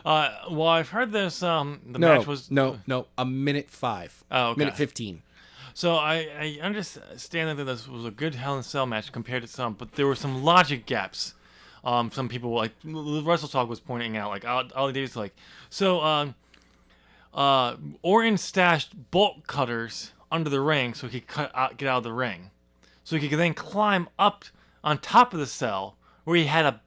Speaker 2: Well, I've heard this. Match was
Speaker 1: a minute 5.
Speaker 2: Oh, okay.
Speaker 1: Minute 15.
Speaker 2: So I understand that this was a good Hell in a Cell match compared to some, but there were some logic gaps. Some people, like Russell Talk was pointing out, like Ollie Davis, like, so Orton stashed bolt cutters under the ring so he could get out of the ring, so he could then climb up on top of the cell where he had a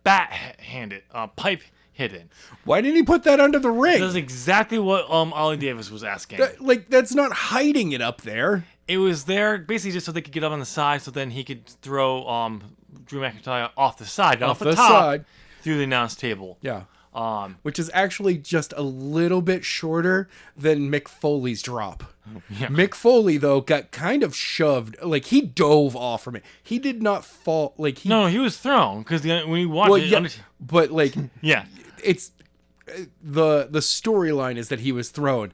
Speaker 2: pipe hidden.
Speaker 1: Why didn't he put that under the ring?
Speaker 2: That's exactly what Ollie Davis was asking.
Speaker 1: That's not hiding it up there.
Speaker 2: It was there basically just so they could get up on the side, so then he could throw Drew McIntyre off the side, not off the top, side, through the announce table.
Speaker 1: Yeah. Which is actually just a little bit shorter than Mick Foley's drop.
Speaker 2: Yeah.
Speaker 1: Mick Foley, though, got kind of shoved. Like, he dove off from it. He did not fall. Like,
Speaker 2: No, he was thrown, because when you watch it...
Speaker 1: Yeah, but, like...
Speaker 2: Yeah.
Speaker 1: It's... The storyline is that he was thrown.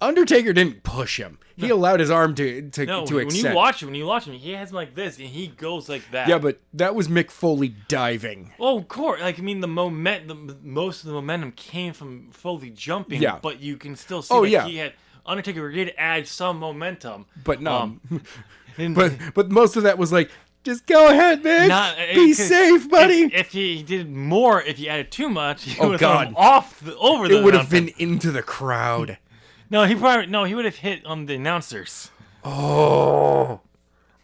Speaker 1: Undertaker didn't push him. He allowed his arm to extend.
Speaker 2: When you watch him, he has him like this, and he goes like that.
Speaker 1: Yeah, but that was Mick Foley diving.
Speaker 2: Oh, of course. Like, I mean, most of the momentum came from Foley jumping.
Speaker 1: Yeah.
Speaker 2: But you can still see he had... Undertaker did add some momentum.
Speaker 1: But no. But most of that was like, just go ahead, Mick. Be safe, buddy.
Speaker 2: If he did more, if he added too much, he would
Speaker 1: God.
Speaker 2: have over the
Speaker 1: It would have been into the crowd.
Speaker 2: No, he would have hit on the announcers.
Speaker 1: Oh,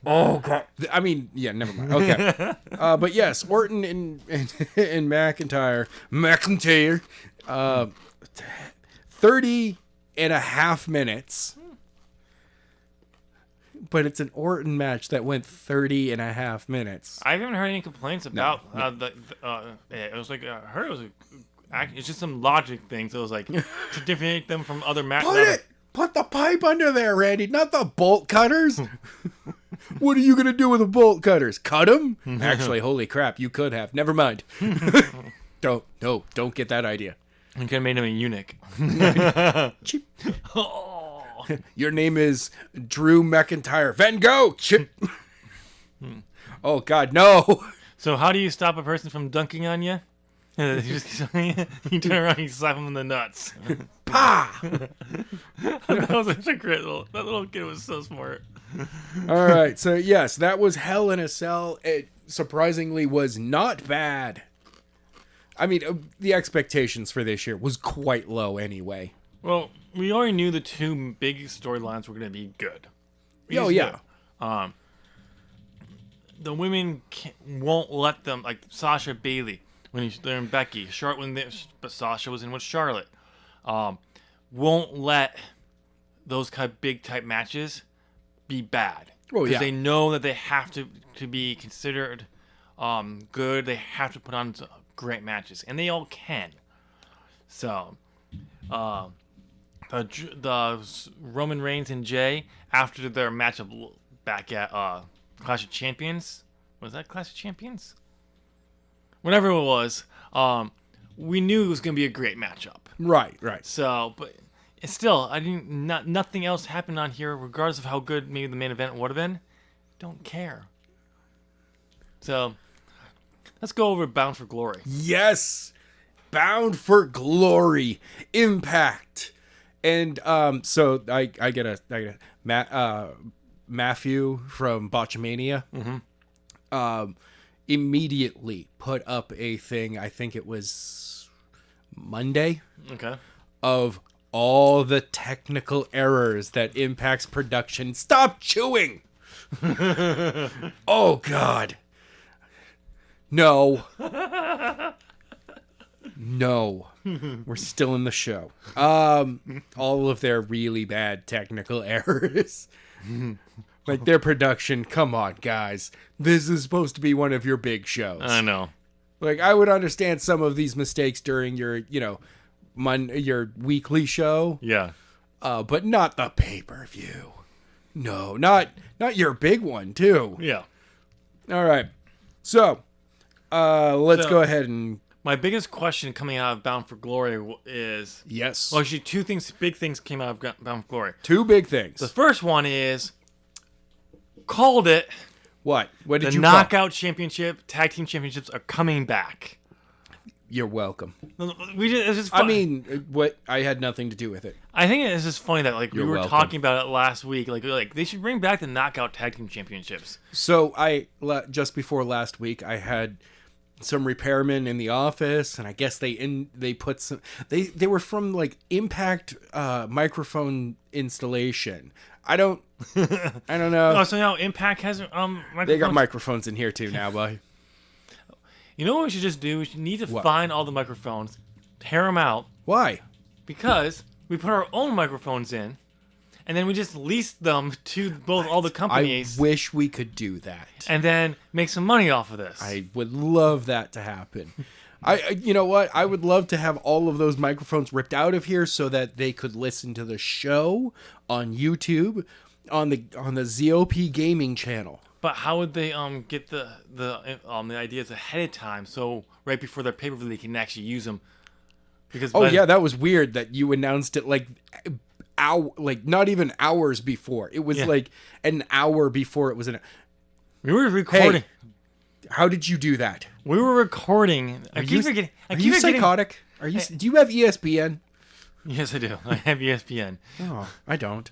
Speaker 1: God. I mean, yeah, never mind. Okay. But yes, Orton and McIntyre, 30 and a half minutes. But it's an Orton match that went 30 and a half minutes.
Speaker 2: I haven't heard any complaints about it was like I heard it was it's just some logic things. So it was like to differentiate them from other matches.
Speaker 1: Put the pipe under there, Randy, not the bolt cutters. What are you gonna do with the bolt cutters? Cut them? Actually, holy crap, you could have. Never mind. Don't get that idea.
Speaker 2: You could have made him a eunuch.
Speaker 1: Your name is Drew McIntyre. Van Gogh. Oh God, no.
Speaker 2: So how do you stop a person from dunking on you? You turn around and you slap him in the nuts.
Speaker 1: Pa!
Speaker 2: That was such a great that little kid was so smart.
Speaker 1: All right, so yes, that was Hell in a Cell. It surprisingly was not bad. I mean, the expectations for this year was quite low anyway.
Speaker 2: Well, we already knew the two big storylines were going to be good.
Speaker 1: Oh, yeah.
Speaker 2: The women won't let them, like Sasha Bailey when they're in Becky, but Sasha was in with Charlotte. Won't let those kind of big type matches be bad.
Speaker 1: Oh, yeah.
Speaker 2: Because they know that they have to be considered good. They have to put on great matches, and they all can. So, the Roman Reigns and Jay, after their matchup back at Clash of Champions, was that Clash of Champions? Whatever it was, we knew it was going to be a great matchup.
Speaker 1: Right.
Speaker 2: So, but still, nothing else happened on here, regardless of how good maybe the main event would have been. Don't care. So, let's go over Bound for Glory.
Speaker 1: Yes, Bound for Glory, Impact, and so I get a Matthew from Botchamania. Immediately put up a thing. I think it was Monday.
Speaker 2: Okay.
Speaker 1: Of all the technical errors that Impact's production. Stop chewing. Oh God. No. No. We're still in the show. All of their really bad technical errors. Like their production, come on, guys. This is supposed to be one of your big shows.
Speaker 2: I know.
Speaker 1: Like, I would understand some of these mistakes during your, your weekly show.
Speaker 2: Yeah.
Speaker 1: But not the pay-per-view. No, not your big one, too.
Speaker 2: Yeah.
Speaker 1: All right. So, let's go ahead and...
Speaker 2: My biggest question coming out of Bound for Glory is...
Speaker 1: Yes.
Speaker 2: Well, actually, big things came out of Bound for Glory.
Speaker 1: Two big things.
Speaker 2: The first one is... Called it.
Speaker 1: What? What did
Speaker 2: you
Speaker 1: call?
Speaker 2: The Knockout Championship, Tag Team Championships are coming back.
Speaker 1: You're welcome.
Speaker 2: It's just fun.
Speaker 1: I mean, what? I had nothing to do with it.
Speaker 2: I think it's just funny that we were
Speaker 1: welcome.
Speaker 2: talking about it last week. Like they should bring back the Knockout Tag Team Championships.
Speaker 1: So just before last week, I had some repairmen in the office, and I guess they put some. They were from like Impact microphone installation. I don't know.
Speaker 2: Oh, so now Impact has microphones?
Speaker 1: They got microphones in here too now, boy.
Speaker 2: You know what we should just do? We need to find all the microphones, tear them out.
Speaker 1: Why?
Speaker 2: Because we put our own microphones in, and then we just lease them to all the companies.
Speaker 1: I wish we could do that.
Speaker 2: And then make some money off of this.
Speaker 1: I would love that to happen. You know what? I would love to have all of those microphones ripped out of here so that they could listen to the show on YouTube, on the ZOP Gaming channel.
Speaker 2: But how would they get the ideas ahead of time? So right before their pay-per-view, they can actually use them. Because
Speaker 1: that was weird that you announced it like not even hours before. It was like an hour before it was
Speaker 2: We were recording.
Speaker 1: Hey, how did you do that?
Speaker 2: We were recording. I keep forgetting.
Speaker 1: Are you psychotic? Do you have ESPN?
Speaker 2: Yes, I do. I have ESPN.
Speaker 1: Oh, I don't.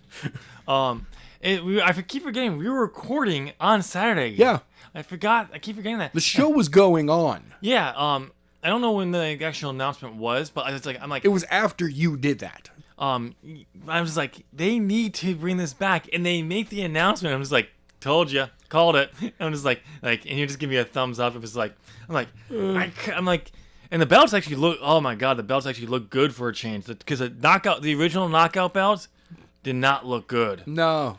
Speaker 2: I keep forgetting we were recording on Saturday.
Speaker 1: Yeah.
Speaker 2: I keep forgetting that.
Speaker 1: The show was going on.
Speaker 2: Yeah. I don't know when the actual announcement was, but I'm like.
Speaker 1: It was after you did that.
Speaker 2: I was like, they need to bring this back, and they make the announcement. I'm just like, told you, called it. I'm just like, and you just give me a thumbs up. It was like, I'm like, and the belts actually look. Oh my god, the belts actually look good for a change because the original knockout belts did not look good.
Speaker 1: No,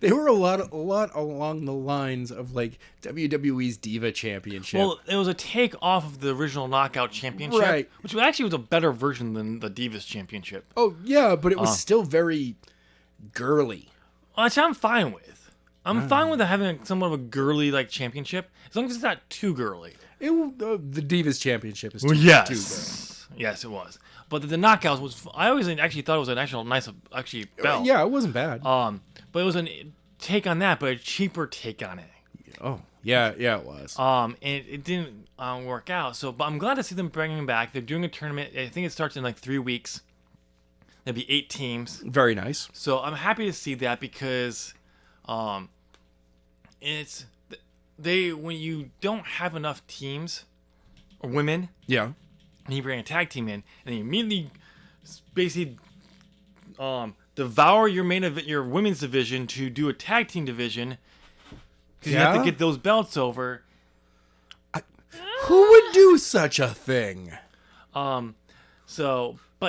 Speaker 1: they were a lot along the lines of like WWE's Diva Championship.
Speaker 2: Well, it was a take off of the original Knockout Championship,
Speaker 1: right?
Speaker 2: Which actually was a better version than the Divas Championship.
Speaker 1: Oh yeah, but it was still very girly.
Speaker 2: Which I'm fine with. I'm fine with having somewhat of a girly like championship, as long as it's not too girly.
Speaker 1: The Divas Championship is too
Speaker 2: yes.
Speaker 1: girly.
Speaker 2: Yes, it was. But the knockouts was, I always actually thought it was an actual nice belt.
Speaker 1: Yeah, it wasn't bad.
Speaker 2: But it was a take on that, but a cheaper take on it.
Speaker 1: Oh, yeah, it was.
Speaker 2: And it didn't work out. So, but I'm glad to see them bringing him back. They're doing a tournament. I think it starts in like 3 weeks. There'll be 8 teams.
Speaker 1: Very nice.
Speaker 2: So I'm happy to see that because, it's when you don't have enough teams or women.
Speaker 1: Yeah.
Speaker 2: And you bring a tag team in, and you immediately, basically, devour your women's division to do a tag team division. Because you have to get those belts over.
Speaker 1: Who would do such a thing?
Speaker 2: But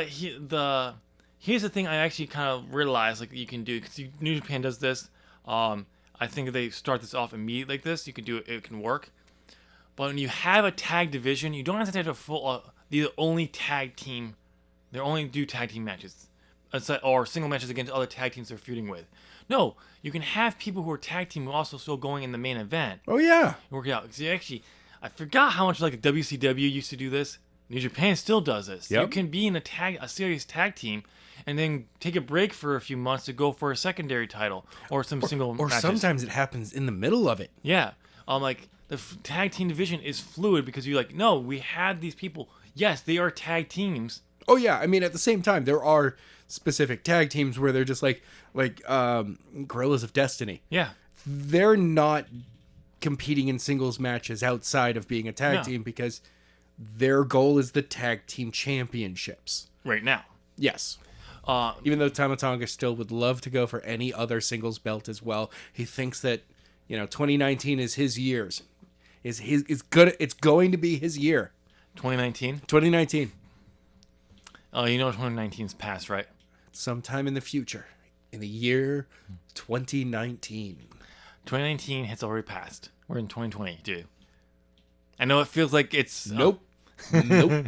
Speaker 2: here's the thing I actually kind of realized, like, you can do, because New Japan does this. I think they start this off immediately like this. You can do it, it can work. But when you have a tag division, you don't have to have a full, the only tag team, they only do tag team matches. Or single matches against other tag teams they're feuding with. No, you can have people who are tag team who are also still going in the main event.
Speaker 1: Oh, yeah.
Speaker 2: Work it out. Because actually, I forgot how much like the WCW used to do this. New Japan still does this. Yep. You can be in a serious tag team and then take a break for a few months to go for a secondary title or some single matches.
Speaker 1: Or sometimes it happens in the middle of it.
Speaker 2: Yeah. Like, the tag team division is fluid because you're like, no, we had these people. Yes, they are tag teams.
Speaker 1: Oh, yeah. I mean, at the same time, there are specific tag teams where they're just like Guerrillas of Destiny.
Speaker 2: Yeah.
Speaker 1: They're not competing in singles matches outside of being a tag team because their goal is the tag team championships.
Speaker 2: Right now.
Speaker 1: Yes. Even though Tama Tonga still would love to go for any other singles belt as well. He thinks that, 2019 is his years. It's going to be his year.
Speaker 2: 2019?
Speaker 1: 2019.
Speaker 2: Oh, 2019's past, right?
Speaker 1: Sometime in the future. In the year 2019.
Speaker 2: 2019 has already passed. We're in 2020, dude. I know it feels like it's...
Speaker 1: Nope. Nope.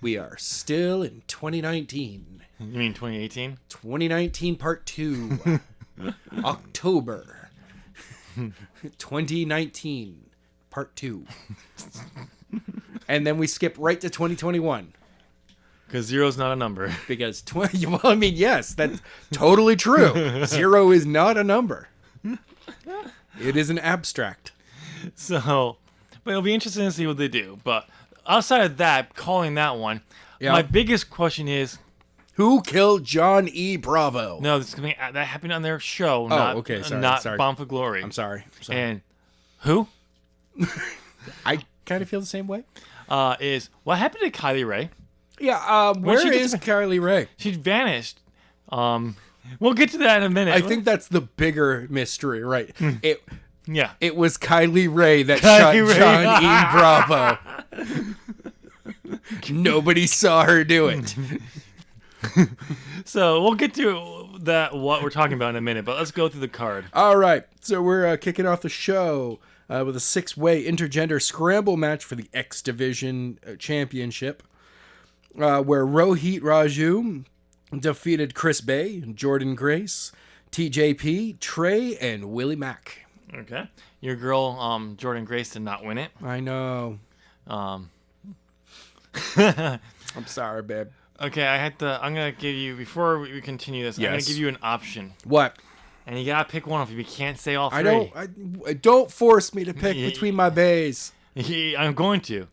Speaker 1: We are still in 2019.
Speaker 2: You mean 2018?
Speaker 1: 2019 part 2. October. 2019 part 2. And then we skip right to 2021.
Speaker 2: Because 0 is not a number.
Speaker 1: Because, yes, that's totally true. 0 is not a number. It is an abstract.
Speaker 2: So, but it'll be interesting to see what they do. But outside of that, calling that one, my biggest question is...
Speaker 1: Who killed John E. Bravo?
Speaker 2: No, that happened on their show.
Speaker 1: Sorry.
Speaker 2: Not Bound for Glory.
Speaker 1: I'm sorry.
Speaker 2: And who?
Speaker 1: I kind of feel the same way.
Speaker 2: Is what happened to Kylie Rae?
Speaker 1: Yeah, where is Kylie Rae?
Speaker 2: She vanished. We'll get to that in a minute.
Speaker 1: I think that's the bigger mystery, right? It was Kylie Rae that shot John E. Bravo. Nobody saw her do it.
Speaker 2: So we'll get to what we're talking about in a minute, but let's go through the card.
Speaker 1: All right, so we're kicking off the show with a 6-way intergender scramble match for the X Division Championship, where Rohit Raju defeated Chris Bay, Jordan Grace, TJP, Trey, and Willie Mack.
Speaker 2: Okay, your girl Jordan Grace did not win it.
Speaker 1: I know. I'm sorry, babe.
Speaker 2: Okay, I'm gonna give you, before we continue this, I'm gonna give you an option.
Speaker 1: What?
Speaker 2: And you gotta pick one of them. You can't say all three.
Speaker 1: Don't force me to pick between my bays.
Speaker 2: I'm going to.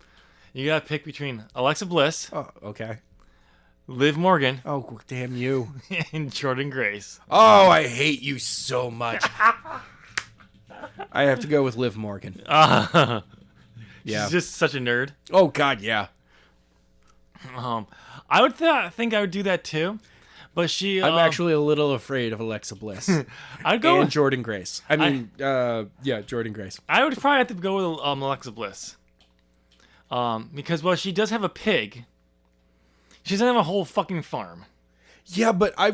Speaker 2: You gotta pick between Alexa Bliss.
Speaker 1: Oh, okay.
Speaker 2: Liv Morgan.
Speaker 1: Oh, damn you.
Speaker 2: And Jordan Grace.
Speaker 1: Oh, I hate you so much. I have to go with Liv Morgan.
Speaker 2: Yeah. She's just such a nerd.
Speaker 1: Oh, God, yeah.
Speaker 2: I would think I would do that too, but
Speaker 1: I'm actually a little afraid of Alexa Bliss.
Speaker 2: I'd go with
Speaker 1: Jordan Grace. Jordan Grace.
Speaker 2: I would probably have to go with Alexa Bliss, because she does have a pig. She doesn't have a whole fucking farm.
Speaker 1: Yeah, but I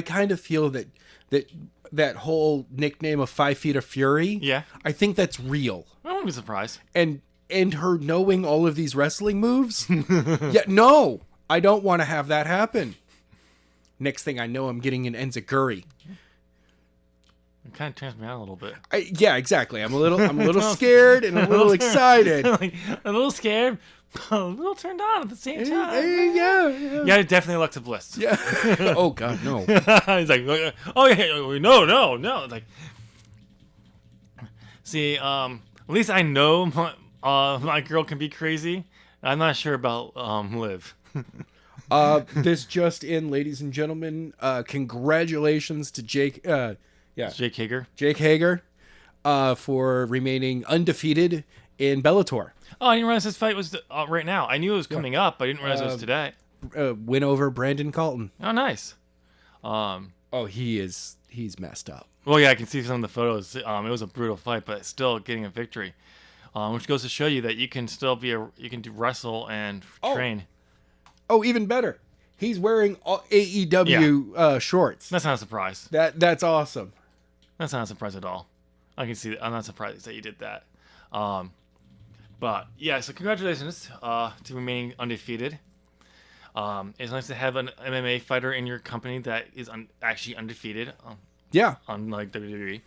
Speaker 1: kind of feel that whole nickname of 5 Feet of Fury.
Speaker 2: Yeah,
Speaker 1: I think that's real.
Speaker 2: I wouldn't be surprised.
Speaker 1: And her knowing all of these wrestling moves. Yeah, no. I don't want to have that happen. Next thing I know, I'm getting an enziguri.
Speaker 2: It kind of turns me on a little bit.
Speaker 1: Yeah, exactly. I'm a little scared and a little excited.
Speaker 2: Like, a little scared, a little turned on at the same time.
Speaker 1: Yeah.
Speaker 2: Yeah, definitely Alexa Bliss.
Speaker 1: Yeah. Oh God, no.
Speaker 2: He's like, oh yeah, no. It's like, see, at least I know my girl can be crazy. I'm not sure about Liv.
Speaker 1: This just in, ladies and gentlemen. Congratulations to Jake.
Speaker 2: Jake Hager.
Speaker 1: Jake Hager, for remaining undefeated in Bellator.
Speaker 2: Oh, I didn't realize this fight was right now. I knew it was coming up, but I didn't realize it was today.
Speaker 1: Win over Brandon Colton.
Speaker 2: Oh, nice.
Speaker 1: He's messed up.
Speaker 2: Well, yeah, I can see some of the photos. It was a brutal fight, but still getting a victory, which goes to show you that you can still wrestle and train.
Speaker 1: Oh, even better. He's wearing AEW shorts.
Speaker 2: That's not a surprise.
Speaker 1: That's awesome.
Speaker 2: That's not a surprise at all. I can see that. I'm not surprised that you did that. But yeah, so congratulations to remaining undefeated. It's nice to have an MMA fighter in your company that is actually undefeated.
Speaker 1: Yeah.
Speaker 2: Unlike WWE.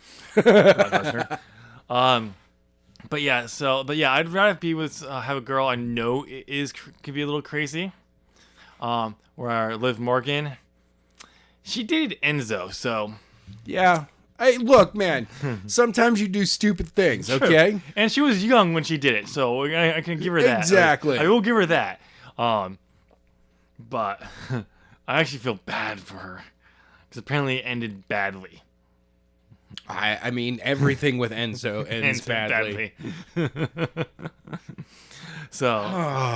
Speaker 2: But yeah, I'd rather be with have a girl I know could be a little crazy. Where Liv Morgan, she dated Enzo, so
Speaker 1: yeah. Hey, look, man. Sometimes you do stupid things, okay?
Speaker 2: True. And she was young when she did it, so I can give her that.
Speaker 1: Exactly.
Speaker 2: I will give her that. But I actually feel bad for her because apparently it ended badly.
Speaker 1: I mean, everything with Enzo ends badly.
Speaker 2: So,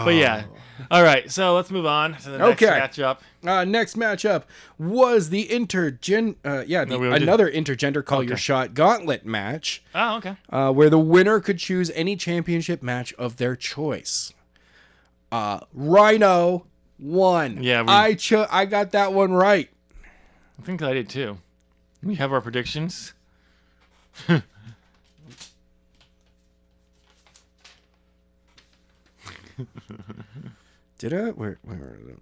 Speaker 2: but yeah. All right, so let's move on to the next matchup.
Speaker 1: Next matchup was the another intergender Call Your Shot gauntlet match.
Speaker 2: Oh, okay.
Speaker 1: Where the winner could choose any championship match of their choice. Rhino won.
Speaker 2: Yeah,
Speaker 1: I got that one right.
Speaker 2: I think I did too. We have our predictions.
Speaker 1: Did I? Where are they?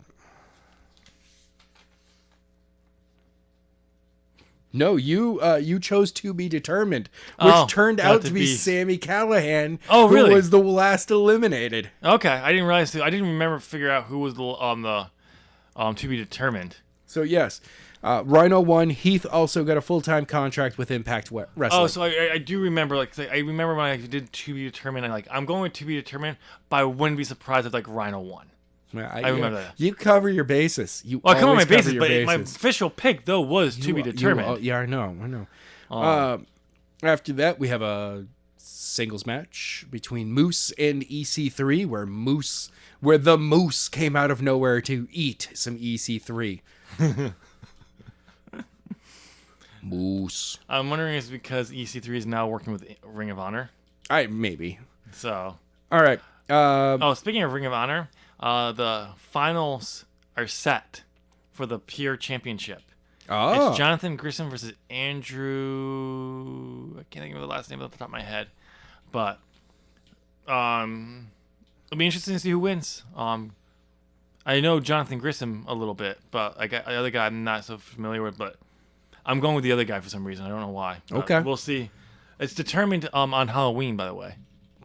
Speaker 1: No, you chose To Be Determined, which turned out to be Sami Callihan,
Speaker 2: really?
Speaker 1: Who was the last eliminated.
Speaker 2: Okay, I didn't realize. I didn't remember figure out who was the To Be Determined.
Speaker 1: So yes, Rhino won. Heath also got a full-time contract with Impact Wrestling.
Speaker 2: Oh, so I do remember. I remember when I did To Be Determined. I'm going with To Be Determined, but I wouldn't be surprised if Rhino won. I remember that.
Speaker 1: You cover your bases.
Speaker 2: I cover my bases, but my official pick though was To Be Determined.
Speaker 1: Yeah, I know. After that, we have a singles match between Moose and EC3, where the Moose came out of nowhere to eat some EC3. Moose.
Speaker 2: I'm wondering if it's because EC3 is now working with Ring of Honor.
Speaker 1: Maybe.
Speaker 2: So.
Speaker 1: All right.
Speaker 2: Speaking of Ring of Honor, the finals are set for the Pure Championship.
Speaker 1: Oh.
Speaker 2: It's Jonathan Grissom versus Andrew. I can't think of the last name off the top of my head, but it'll be interesting to see who wins. I know Jonathan Grissom a little bit, but the other guy I'm not so familiar with. But I'm going with the other guy for some reason. I don't know why.
Speaker 1: Okay,
Speaker 2: we'll see. It's determined on Halloween, by the way.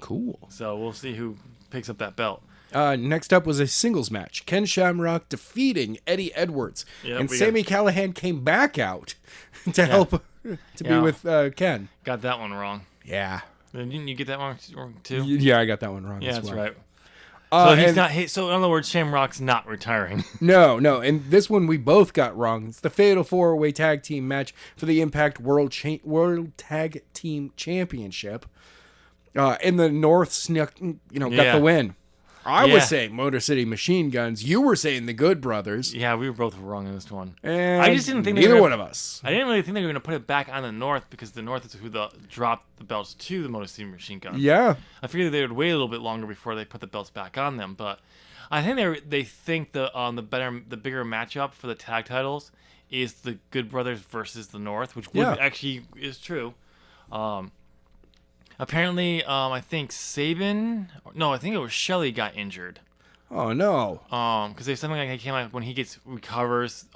Speaker 1: Cool.
Speaker 2: So we'll see who picks up that belt.
Speaker 1: Next up was a singles match. Ken Shamrock defeating Eddie Edwards.
Speaker 2: Yep,
Speaker 1: and Sami Callihan came back out to help be with Ken.
Speaker 2: Got that one wrong.
Speaker 1: Yeah.
Speaker 2: Didn't you get that one wrong too?
Speaker 1: Yeah, I got that one wrong as well.
Speaker 2: That's right. So he's not. So in other words, Shamrock's not retiring.
Speaker 1: No. And this one we both got wrong. It's the Fatal 4-Way Tag Team match for the Impact World Tag Team Championship. And the North got the win. I was saying Motor City Machine Guns. You were saying the Good Brothers.
Speaker 2: Yeah, we were both wrong in this one.
Speaker 1: And
Speaker 2: I just didn't think
Speaker 1: neither one of us.
Speaker 2: I didn't really think they were going to put it back on the North because the North is who dropped the belts to the Motor City Machine Guns.
Speaker 1: Yeah.
Speaker 2: I figured they would wait a little bit longer before they put the belts back on them, but I think they think the bigger matchup for the tag titles is the Good Brothers versus the North, which actually is true. Apparently, I think Sabin. No, I think it was Shelley got injured.
Speaker 1: Oh no.
Speaker 2: Because there's something like he came out when he recovers.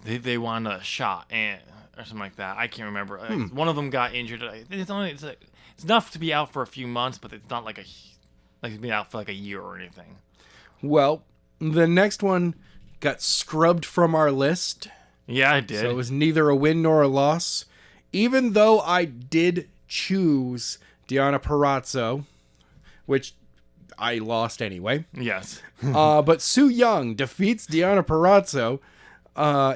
Speaker 2: They want a shot, and or something like that. I can't remember. One of them got injured. It's enough to be out for a few months, but it's not like to be out for like a year or anything.
Speaker 1: Well, the next one got scrubbed from our list.
Speaker 2: Yeah, I did.
Speaker 1: So it was neither a win nor a loss. Even though I did choose Deonna Purrazzo, which I lost anyway.
Speaker 2: Yes.
Speaker 1: But Su Yung defeats Deonna Purrazzo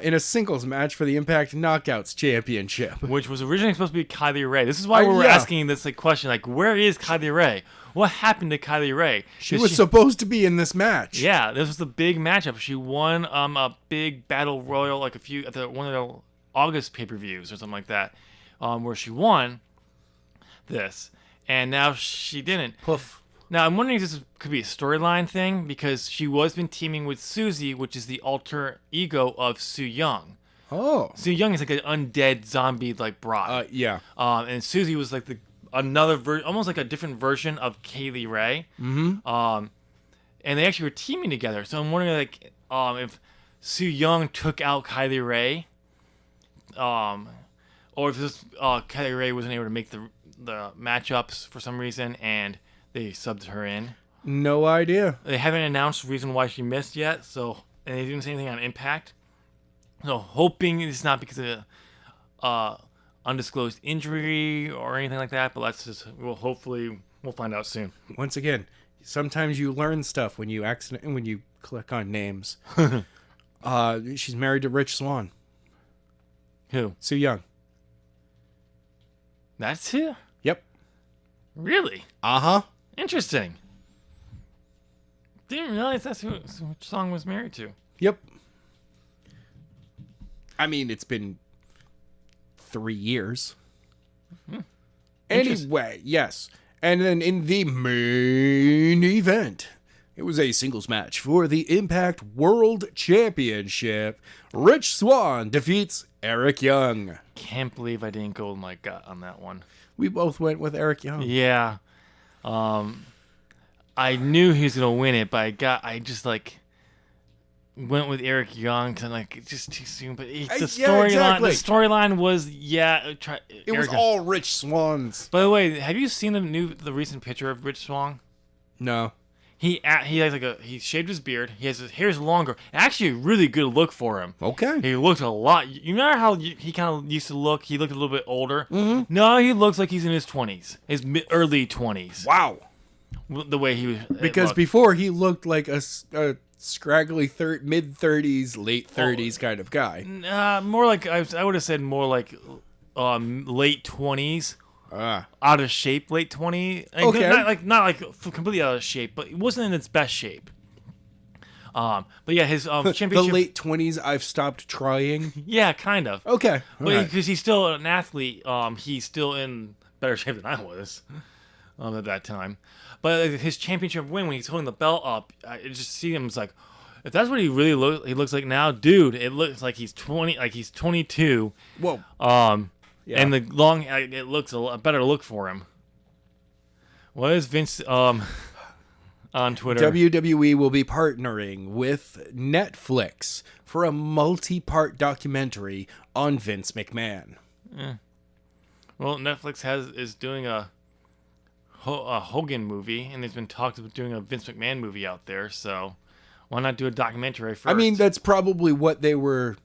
Speaker 1: in a singles match for the Impact Knockouts Championship.
Speaker 2: Which was originally supposed to be Kylie Rae. This is why we were asking this question, like, where is Kylie Rae? What happened to Kylie Rae?
Speaker 1: She was supposed to be in this match.
Speaker 2: Yeah, this was the big matchup. She won a big battle royal, like at one of the August pay-per-views or something like that, where she won this, and now she didn't.
Speaker 1: Poof.
Speaker 2: Now I'm wondering if this could be a storyline thing because she was been teaming with Susie, which is the alter ego of Su Yung.
Speaker 1: Oh.
Speaker 2: Su Yung is like an undead zombie like bride.
Speaker 1: Yeah.
Speaker 2: And Susie was like another almost like a different version of Kaylee Ray.
Speaker 1: Mm-hmm.
Speaker 2: And they actually were teaming together. So I'm wondering like if Su Yung took out Kylie Rae, or if this Kylie Rae wasn't able to make the matchups for some reason and they subbed her in.
Speaker 1: No idea.
Speaker 2: They haven't announced the reason why she missed yet, and they didn't say anything on Impact. So hoping it's not because of undisclosed injury or anything like that, but hopefully we'll find out soon.
Speaker 1: Once again, sometimes you learn stuff when you click on names. She's married to Rich Swann.
Speaker 2: Who?
Speaker 1: Su Yung.
Speaker 2: That's who?
Speaker 1: Yep.
Speaker 2: Really?
Speaker 1: Uh-huh.
Speaker 2: Interesting. Didn't realize that's who Song was married to.
Speaker 1: Yep. I mean, it's been 3 years. Anyway, yes. And then in the main event, it was a singles match for the Impact World Championship. Rich Swann defeats Eric Young.
Speaker 2: Can't believe I didn't go with my gut on that one.
Speaker 1: We both went with Eric Young.
Speaker 2: Yeah. I knew he was going to win it, but I just went with Eric Young because it's just too soon. But the storyline was
Speaker 1: it was all Rich Swann's.
Speaker 2: By the way, have you seen the recent picture of Rich Swann?
Speaker 1: No.
Speaker 2: He shaved his beard. He has his hair's longer. Actually, a really good look for him.
Speaker 1: Okay.
Speaker 2: He looked a lot. You remember how he kind of used to look? He looked a little bit older.
Speaker 1: Mm-hmm.
Speaker 2: No, he looks like he's in his 20s, his early 20s.
Speaker 1: Wow.
Speaker 2: The way he was.
Speaker 1: Because before he looked like a scraggly mid-30s, late 30s kind of guy.
Speaker 2: More like I would have said more like late 20s. Out of shape, late 20s.
Speaker 1: Okay.
Speaker 2: Not completely out of shape, but it wasn't in its best shape. But yeah, his championship.
Speaker 1: The late 20s, I've stopped trying.
Speaker 2: Yeah, kind of.
Speaker 1: Okay.
Speaker 2: But because he's still an athlete, he's still in better shape than I was at that time. But his championship win when he's holding the belt up, I just see him as like, if that's what he looks like now, dude, it looks like he's 20, like he's 22.
Speaker 1: Whoa.
Speaker 2: Yeah. And it looks a better look for him. What is Vince on Twitter?
Speaker 1: WWE will be partnering with Netflix for a multi-part documentary on Vince McMahon.
Speaker 2: Yeah. Well, Netflix is doing a Hogan movie, and there's been talks about doing a Vince McMahon movie out there, so why not do a documentary first?
Speaker 1: I mean, that's probably what they were...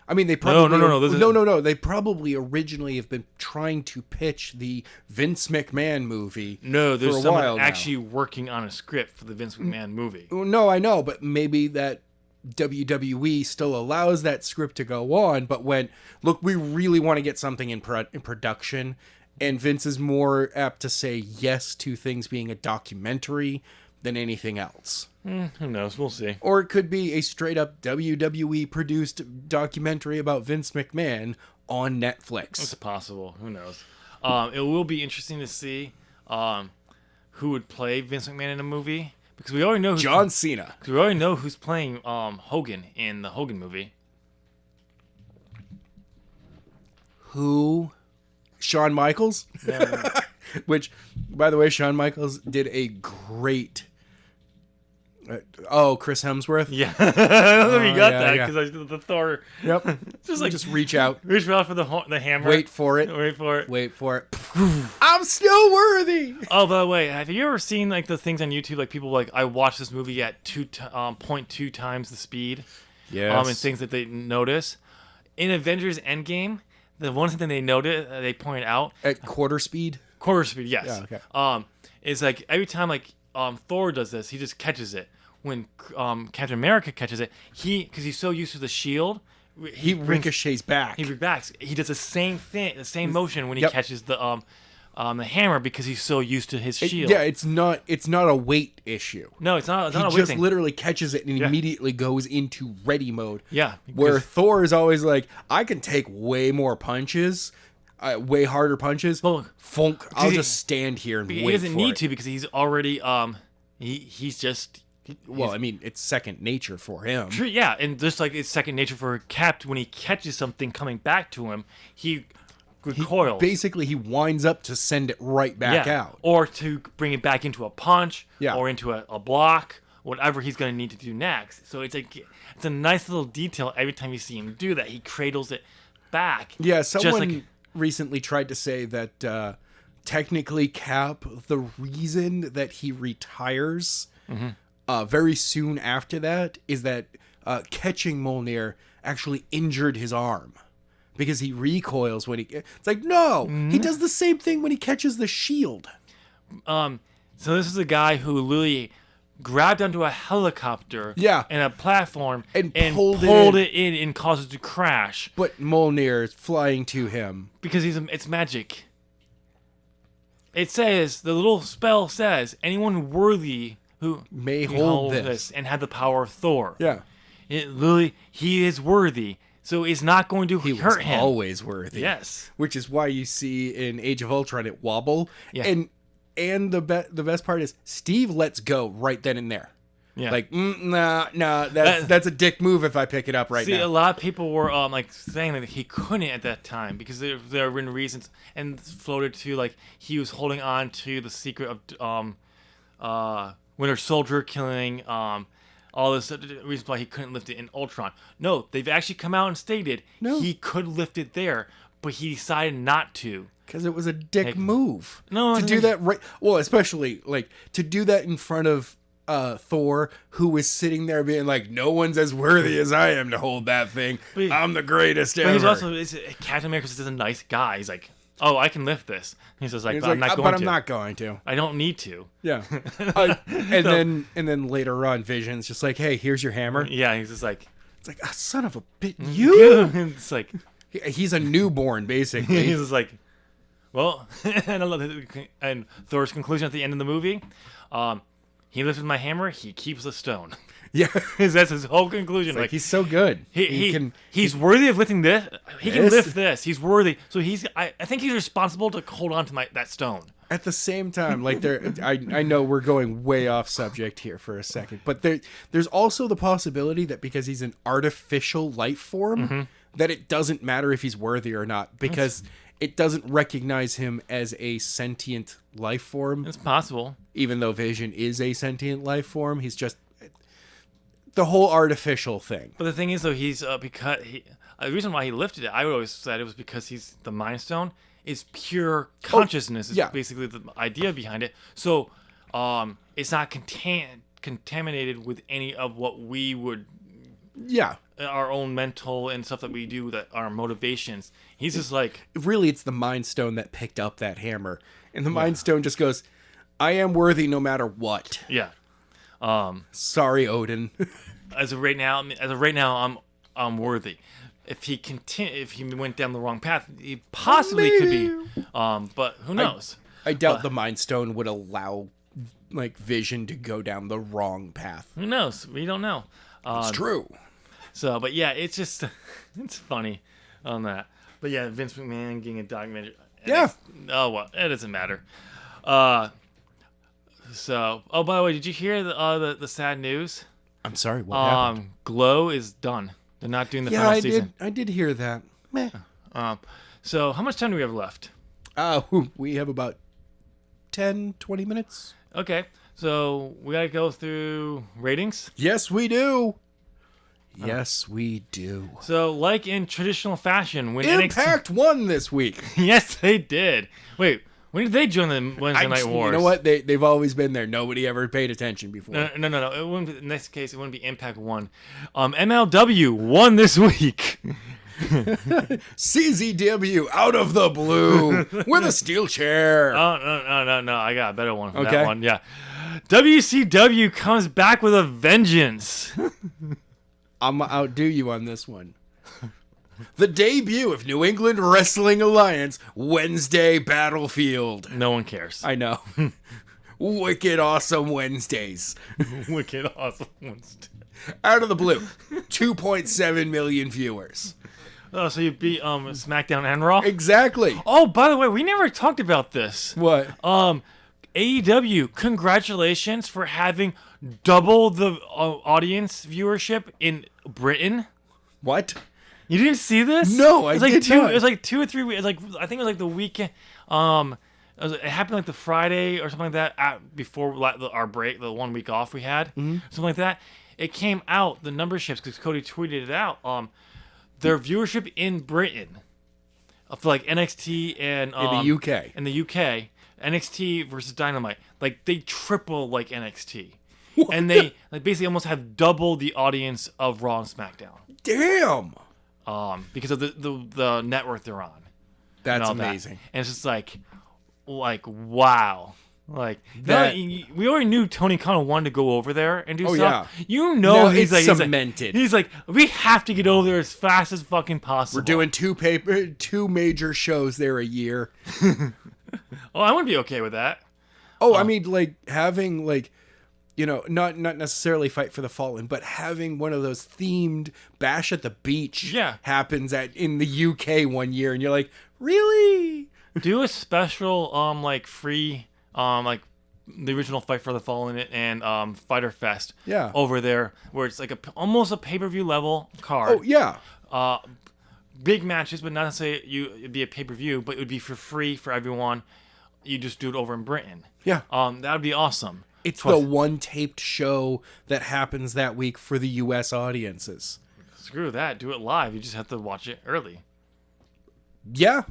Speaker 1: I mean, they probably... No. They probably originally have been trying to pitch the Vince McMahon movie
Speaker 2: there's someone actually working on a script for the Vince McMahon movie.
Speaker 1: No, I know, but maybe that WWE still allows that script to go on, but when, look, we really want to get something in production, and Vince is more apt to say yes to things being a documentary than anything else.
Speaker 2: Who knows? We'll see.
Speaker 1: Or it could be a straight-up WWE-produced documentary about Vince McMahon on Netflix.
Speaker 2: It's possible. Who knows? It will be interesting to see who would play Vince McMahon in a movie. Because we already know
Speaker 1: John Cena.
Speaker 2: Because we already know who's playing Hogan in the Hogan movie.
Speaker 1: Who? Shawn Michaels?
Speaker 2: Yeah.
Speaker 1: Which, by the way, Shawn Michaels did a great Chris Hemsworth.
Speaker 2: Yeah, I don't know if you got that
Speaker 1: yeah.
Speaker 2: because the Thor.
Speaker 1: Yep.
Speaker 2: just
Speaker 1: reach out
Speaker 2: for the hammer.
Speaker 1: Wait for it. I'm still worthy.
Speaker 2: Oh, by the way, have you ever seen like the things on YouTube, like people like, I watched this movie at 0.2 times the speed?
Speaker 1: Yes.
Speaker 2: And things that they notice in Avengers Endgame. The one thing they noted, they pointed out
Speaker 1: at quarter speed.
Speaker 2: Yes.
Speaker 1: Yeah. Okay.
Speaker 2: Is like every time like Thor does this, he just catches it. When Captain America catches it, because he's so used to the shield,
Speaker 1: he ricochets back.
Speaker 2: He does the same thing, the same motion when he catches the hammer because he's so used to his shield.
Speaker 1: It's not a weight issue.
Speaker 2: No, it's not. It's not
Speaker 1: he
Speaker 2: a weight
Speaker 1: just
Speaker 2: thing.
Speaker 1: Literally catches it and immediately goes into ready mode.
Speaker 2: Yeah.
Speaker 1: Where Thor is always like, I can take way more punches. Way harder punches.
Speaker 2: Well,
Speaker 1: Funk. I'll just stand here and wait.
Speaker 2: He doesn't need
Speaker 1: it.
Speaker 2: to because he's already he's just.
Speaker 1: Well, I mean, it's second nature for him.
Speaker 2: True, yeah, and just like it's second nature for Cap, when he catches something coming back to him, he recoils.
Speaker 1: Basically, he winds up to send it right back out.
Speaker 2: Or to bring it back into a punch,
Speaker 1: Yeah.
Speaker 2: or into a block, whatever he's going to need to do next. So it's a nice little detail every time you see him do that. He cradles it back.
Speaker 1: Yeah, someone recently tried to say that technically Cap, the reason that he retires very soon after that is that catching Mjolnir actually injured his arm. Because he recoils when it's like, no, he does the same thing when he catches the shield.
Speaker 2: So this is a guy who literally grabbed onto a helicopter and a platform and pulled it in and caused it to crash.
Speaker 1: But Mjolnir is flying to him.
Speaker 2: Because it's magic. It says, the little spell says, anyone worthy who
Speaker 1: may hold this
Speaker 2: and have the power of Thor.
Speaker 1: Yeah.
Speaker 2: He is worthy. So it's not going to hurt him.
Speaker 1: He was always worthy.
Speaker 2: Yes.
Speaker 1: Which is why you see in Age of Ultron it wobble.
Speaker 2: Yeah.
Speaker 1: And the best part is Steve lets go right then and there.
Speaker 2: Yeah.
Speaker 1: Like, nah, that's a dick move if I pick it up right now.
Speaker 2: See, a lot of people were saying that he couldn't at that time because there have been reasons and floated to like he was holding on to the secret of Winter Soldier killing all this reasons why he couldn't lift it in Ultron. No, they've actually come out and stated he could lift it there, but he decided not to.
Speaker 1: Because it was a dick move.
Speaker 2: No,
Speaker 1: to do that right. Well, especially like to do that in front of Thor, who was sitting there being like, "No one's as worthy as I am to hold that thing. I'm the greatest ever."
Speaker 2: But he's also Captain America is a nice guy. He's like, "Oh, I can lift this." He's just like, "I'm not going to." I don't need to.
Speaker 1: Yeah. And then later on, Vision's just like, "Hey, here's your hammer."
Speaker 2: Yeah, he's just like,
Speaker 1: "It's like, son of a bitch, you."
Speaker 2: It's like
Speaker 1: he's a newborn, basically.
Speaker 2: He's just like, well, and I love it. And Thor's conclusion at the end of the movie, he lifts my hammer, he keeps the stone.
Speaker 1: Yeah,
Speaker 2: that's his whole conclusion.
Speaker 1: Like he's so good.
Speaker 2: He's worthy of lifting this. He can lift this. He's worthy. So I think he's responsible to hold on to that stone.
Speaker 1: At the same time, like I know we're going way off subject here for a second, but there's also the possibility that because he's an artificial life form, that it doesn't matter if he's worthy or not because it doesn't recognize him as a sentient life form.
Speaker 2: It's possible.
Speaker 1: Even though Vision is a sentient life form, he's just the whole artificial thing.
Speaker 2: But the thing is, though, he's the reason why he lifted it, I always said it was because he's the Mind Stone is pure consciousness. Is basically the idea behind it. So it's not contaminated with any of what we would.
Speaker 1: Yeah.
Speaker 2: Our own mental and stuff that we do, that our motivations. He's just like,
Speaker 1: really, it's the Mind Stone that picked up that hammer, and the Mind Stone just goes, "I am worthy no matter what."
Speaker 2: Yeah.
Speaker 1: Sorry, Odin.
Speaker 2: As of right now, I'm worthy. If he went down the wrong path, he possibly could be. But who knows?
Speaker 1: I doubt the Mind Stone would allow like Vision to go down the wrong path.
Speaker 2: Who knows? We don't know.
Speaker 1: It's true.
Speaker 2: So, but yeah, it's just, it's funny on that. But yeah, Vince McMahon getting a documentary.
Speaker 1: Yeah.
Speaker 2: Oh, well, it doesn't matter. So, oh, by the way, did you hear the sad news?
Speaker 1: I'm sorry, what happened?
Speaker 2: Glow is done. They're not doing the final season.
Speaker 1: I did hear that. Meh.
Speaker 2: So how much time do we have left?
Speaker 1: We have about 10, 20 minutes.
Speaker 2: Okay. So we gotta go through ratings.
Speaker 1: Yes, we do. Yes, we do.
Speaker 2: So, like in traditional fashion, when
Speaker 1: Impact won this week.
Speaker 2: Yes, they did. Wait, when did they join the Wednesday Night Wars?
Speaker 1: You know what? They've always been there. Nobody ever paid attention before.
Speaker 2: No. It wouldn't be, in this case, it wouldn't be Impact won. MLW won this week.
Speaker 1: CZW out of the blue with a steel chair.
Speaker 2: Oh, no. I got a better one for that one. Yeah. WCW comes back with a vengeance.
Speaker 1: I'm going to outdo you on this one. The debut of New England Wrestling Alliance Wednesday Battlefield.
Speaker 2: No one cares.
Speaker 1: I know. Wicked awesome Wednesdays.
Speaker 2: Wicked awesome Wednesdays.
Speaker 1: Out of the blue. 2.7 million viewers.
Speaker 2: Oh, so you beat SmackDown and Raw?
Speaker 1: Exactly.
Speaker 2: Oh, by the way, we never talked about this.
Speaker 1: What?
Speaker 2: AEW, congratulations for having double the audience viewership in Britain.
Speaker 1: What?
Speaker 2: You didn't see this?
Speaker 1: No, I did not.
Speaker 2: It was like 2 or 3 weeks. I think it was like the weekend. It happened like the Friday or something like that before our break, the 1 week off we had, something like that. It came out the numberships because Cody tweeted it out. Their viewership in Britain for like NXT and
Speaker 1: in the UK,
Speaker 2: NXT versus Dynamite, like they triple like NXT. What? And they like basically almost have double the audience of Raw and SmackDown.
Speaker 1: Damn.
Speaker 2: Because of the network they're on.
Speaker 1: That's amazing.
Speaker 2: And it's just like wow. Like that, we already knew Tony Khan wanted to go over there and do stuff. Yeah. You know, he's like cemented. He's like, we have to get over there as fast as fucking possible.
Speaker 1: We're doing two major shows there a year.
Speaker 2: Oh, I would be okay with that.
Speaker 1: Oh, I mean, like having like, you know, not necessarily Fight for the Fallen, but having one of those themed Bash at the Beach happens in the UK one year, and you're like, really?
Speaker 2: Do a special like free like the original Fight for the Fallen and Fighter Fest over there, where it's like almost a pay-per-view level card.
Speaker 1: Oh yeah.
Speaker 2: Big matches, but not necessarily it'd be a pay-per-view, but it would be for free for everyone. You just do it over in Britain.
Speaker 1: Yeah.
Speaker 2: That would be awesome.
Speaker 1: It's the one taped show that happens that week for the US audiences.
Speaker 2: Screw that. Do it live. You just have to watch it early.
Speaker 1: Yeah.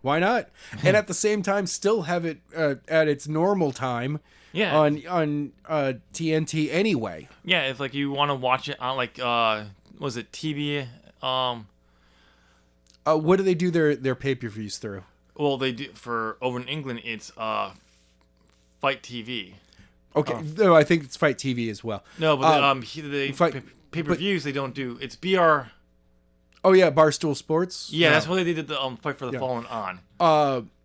Speaker 1: Why not? And at the same time, still have it at its normal time.
Speaker 2: Yeah.
Speaker 1: On TNT anyway.
Speaker 2: Yeah, if like you want to watch it on like was it TV?
Speaker 1: What do they do their pay-per-views through?
Speaker 2: Well, they do for over in England. It's Fight TV.
Speaker 1: Okay, no, I think it's Fight TV as well.
Speaker 2: No, but the pay-per-views they don't do. It's BR.
Speaker 1: Oh yeah, Barstool Sports.
Speaker 2: Yeah, that's what they did the Fight for the Fallen on.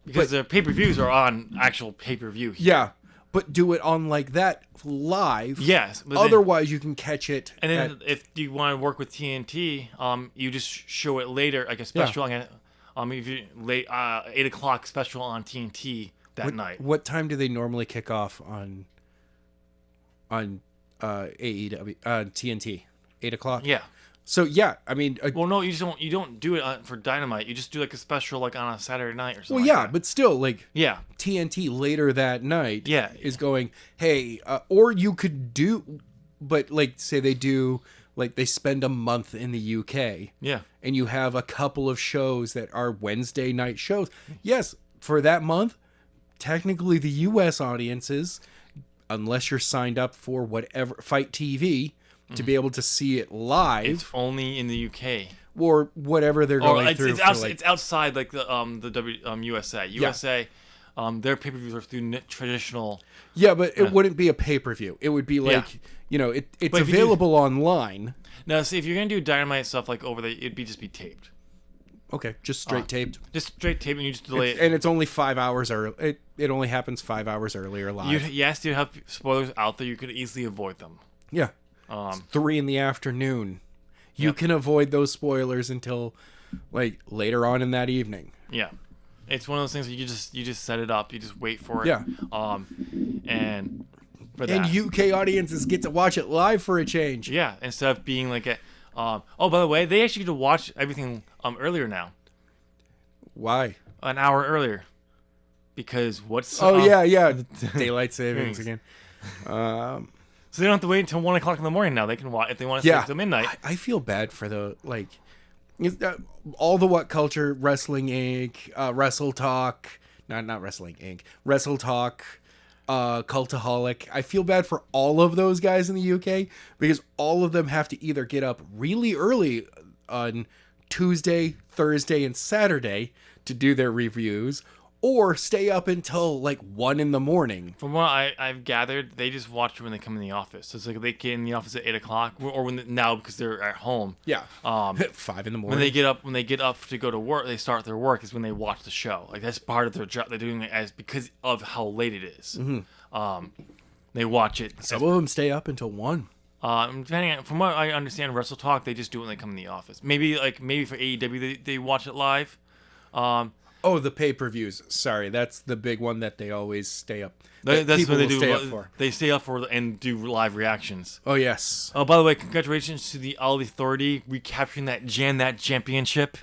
Speaker 2: Because their pay-per-views are on actual pay-per-view.
Speaker 1: Yeah, but do it on like that live.
Speaker 2: Yes. But
Speaker 1: otherwise, you can catch it.
Speaker 2: And then if you want to work with TNT, you just show it later, like a special. If you late 8:00 special on TNT that night.
Speaker 1: What time do they normally kick off on AEW TNT? 8:00.
Speaker 2: Yeah.
Speaker 1: So yeah, I mean,
Speaker 2: well, no, you don't do it for Dynamite. You just do like a special like on a Saturday night or something.
Speaker 1: Well, yeah,
Speaker 2: like that.
Speaker 1: but still, like
Speaker 2: TNT
Speaker 1: later that night, is going, hey, or you could do, but like say they do, like they spend a month in the UK, and you have a couple of shows that are Wednesday night shows. Yes, for that month, technically the US audiences, unless you're signed up for whatever Fight TV. To be able to see it live,
Speaker 2: it's only in the UK
Speaker 1: or whatever they're going through.
Speaker 2: It's outside like the USA. USA, their pay-per-views are through traditional.
Speaker 1: Yeah, but it wouldn't be a pay-per-view. It would be like it's available online.
Speaker 2: Now, see, if you're gonna do Dynamite stuff like over there, it'd just be taped.
Speaker 1: Okay, just straight taped.
Speaker 2: Just straight taped, and you just delay it.
Speaker 1: And it's only 5 hours early. It only happens 5 hours earlier live.
Speaker 2: Yes, you have spoilers out there. You could easily avoid them.
Speaker 1: Yeah. It's 3 p.m. You can avoid those spoilers until like later on in that evening.
Speaker 2: Yeah, it's one of those things where you just set it up. You just wait for it.
Speaker 1: Yeah.
Speaker 2: And for that.
Speaker 1: And UK audiences get to watch it live for a change.
Speaker 2: Yeah, instead of being like a. Oh, by the way, they actually get to watch everything earlier now.
Speaker 1: Why?
Speaker 2: An hour earlier. Because what's
Speaker 1: yeah, daylight savings again. Um,
Speaker 2: so they don't have to wait until 1 o'clock in the morning now. They can watch if they want to stay until midnight.
Speaker 1: I feel bad for the all the What Culture, Wrestling Inc., Wrestle Talk, not Wrestling Inc., Wrestle Talk, Cultaholic. I feel bad for all of those guys in the UK because all of them have to either get up really early on Tuesday, Thursday, and Saturday to do their reviews, or stay up until 1 in the morning.
Speaker 2: From what I've gathered, they just watch when they come in the office. So it's like they get in the office at 8 o'clock, or now because they're at home.
Speaker 1: Yeah. 5 in the morning.
Speaker 2: When they get up to go to work, they start their work is when they watch the show. That's part of their job. They're doing it because of how late it is.
Speaker 1: Mm-hmm.
Speaker 2: They watch it.
Speaker 1: Some of them stay up until 1.
Speaker 2: Depending on, from what I understand, Wrestle Talk, they just do it when they come in the office. Maybe for AEW, they watch it live.
Speaker 1: The pay-per-views. Sorry, that's the big one that they always stay up.
Speaker 2: That's what they do. Stay up for. They stay up for and do live reactions.
Speaker 1: Oh, yes.
Speaker 2: Oh, by the way, congratulations to the All Authority recapturing that Championship.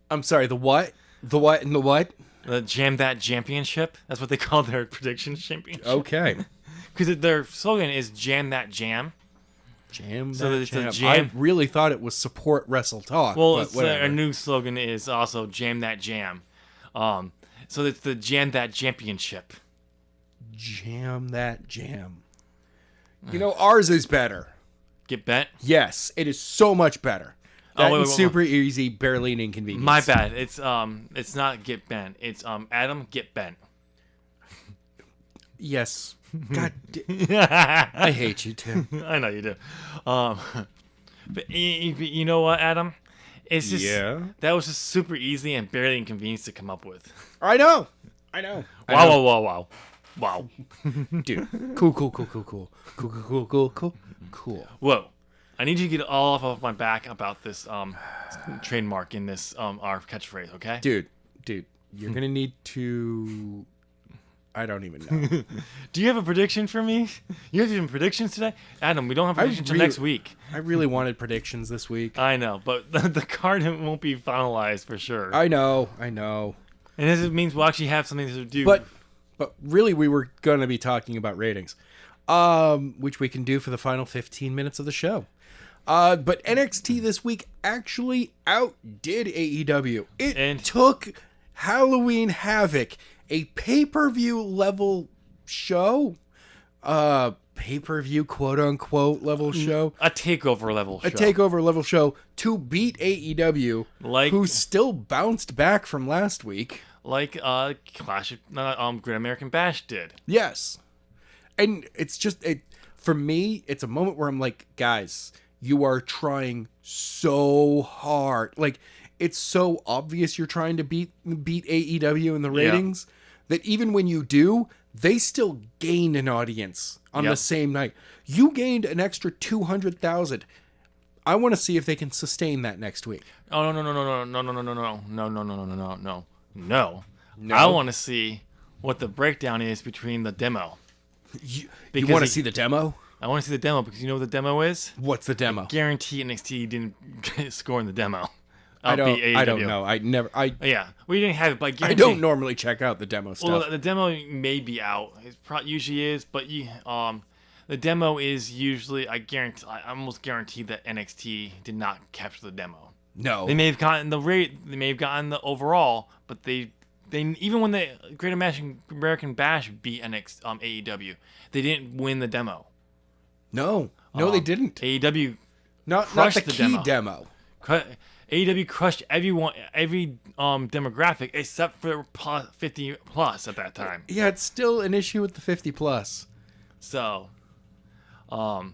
Speaker 1: I'm sorry, the what? The what and the what?
Speaker 2: The Jam That Championship. That's what they call their predictions championship.
Speaker 1: Okay.
Speaker 2: Because their slogan is Jam That Jam.
Speaker 1: Jam That Jam. I really thought it was support Wrestle Talk.
Speaker 2: Well, our new slogan is also Jam That Jam. So it's the Jam That Championship.
Speaker 1: Jam That Jam. Ours is better.
Speaker 2: Get bent?
Speaker 1: Yes, it is so much better. Wait, super easy, barely an inconvenience.
Speaker 2: My bad. It's not get bent. It's Adam get bent.
Speaker 1: Yes. God, I hate you too.
Speaker 2: I know you do. But you know what, Adam? It's just that was just super easy and barely inconvenience to come up with.
Speaker 1: I know.
Speaker 2: Wow.
Speaker 1: Dude, cool.
Speaker 2: Whoa. I need you to get all off of my back about this trademark in this our catchphrase, okay?
Speaker 1: Dude, you're gonna need to. I don't even know.
Speaker 2: Do you have a prediction for me? You have some predictions today? Adam, we don't have predictions until next week.
Speaker 1: I really wanted predictions this week.
Speaker 2: I know, but the card won't be finalized for sure.
Speaker 1: I know.
Speaker 2: And this means we'll actually have something to do.
Speaker 1: But really, we were going to be talking about ratings, which we can do for the final 15 minutes of the show. But NXT this week actually outdid AEW. It took Halloween Havoc, a pay-per-view level show, pay-per-view quote-unquote level show,
Speaker 2: a takeover
Speaker 1: level show to beat AEW, who still bounced back from last week,
Speaker 2: like Clash of Great American Bash did.
Speaker 1: Yes, and it's just for me, it's a moment where I'm like, guys, you are trying so hard, it's so obvious you're trying to beat AEW in the ratings. Yeah. That even when you do, they still gain an audience on the same night. You gained an extra 200,000. I want to see if they can sustain that next week.
Speaker 2: Oh no! I want to see what the breakdown is between the demo.
Speaker 1: You want to see the demo?
Speaker 2: I want to see the demo because you know what the demo is?
Speaker 1: What's the demo?
Speaker 2: I guarantee NXT didn't score in the demo.
Speaker 1: I don't know.
Speaker 2: Yeah, we didn't have it, but I
Speaker 1: don't normally check out the demo stuff.
Speaker 2: Well, the demo may be out. It usually is, but the demo is usually. I almost guarantee that NXT did not capture the demo.
Speaker 1: No,
Speaker 2: they may have gotten the rate. They may have gotten the overall, but they even when the Great American Bash beat AEW, they didn't win the demo.
Speaker 1: No, they didn't.
Speaker 2: AEW
Speaker 1: not the key demo.
Speaker 2: AEW crushed every demographic except for 50 plus at that time.
Speaker 1: Yeah, it's still an issue with the 50 plus.
Speaker 2: So, it's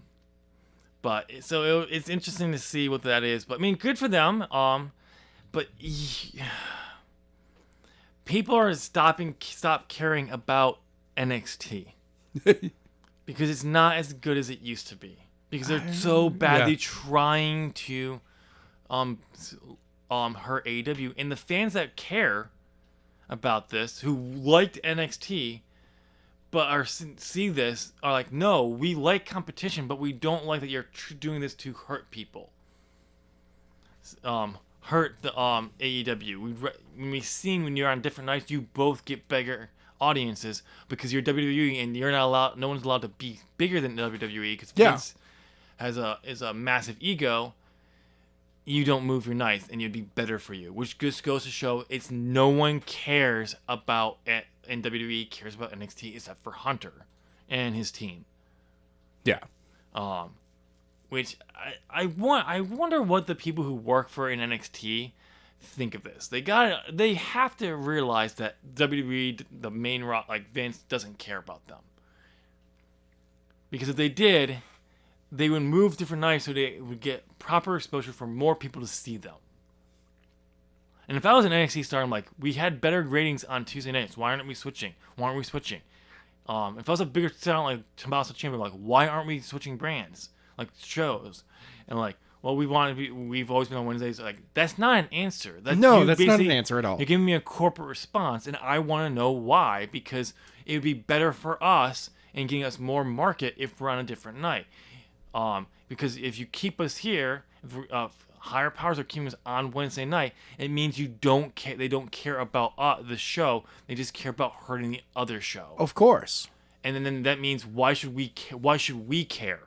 Speaker 2: interesting to see what that is. But I mean, good for them. But people are stop caring about NXT because it's not as good as it used to be. Because they're so badly trying to hurt AEW, and the fans that care about this, who liked NXT, but see this, are like, no, we like competition, but we don't like that you're doing this to hurt people. Hurt the AEW. When you're on different nights, you both get bigger audiences because you're WWE and you're not allowed. No one's allowed to be bigger than WWE because Vince is a massive ego. You don't move your knife, and it'd be better for you. Which just goes to show it's no one cares about it, and WWE cares about NXT except for Hunter and his team.
Speaker 1: Yeah.
Speaker 2: Which I wonder what the people who work for in NXT think of this. They have to realize that WWE, the main like Vince, doesn't care about them. Because if they did, they would move different nights so they would get proper exposure for more people to see them. And if I was an NXT star, I'm like, we had better ratings on Tuesday nights. Why aren't we switching? Why aren't we switching? If I was a bigger star like Tommaso Ciampa, I'm like, why aren't we switching brands? Like shows, and like, well, we've always been on Wednesdays. Like, that's not an answer.
Speaker 1: That's not an answer at all.
Speaker 2: You're giving me a corporate response, and I want to know why, because it would be better for us and getting us more market if we're on a different night. Because if you keep us here, if higher powers are keeping us on Wednesday night, it means you don't care. They don't care about the show. They just care about hurting the other show.
Speaker 1: Of course.
Speaker 2: And then that means why should we care?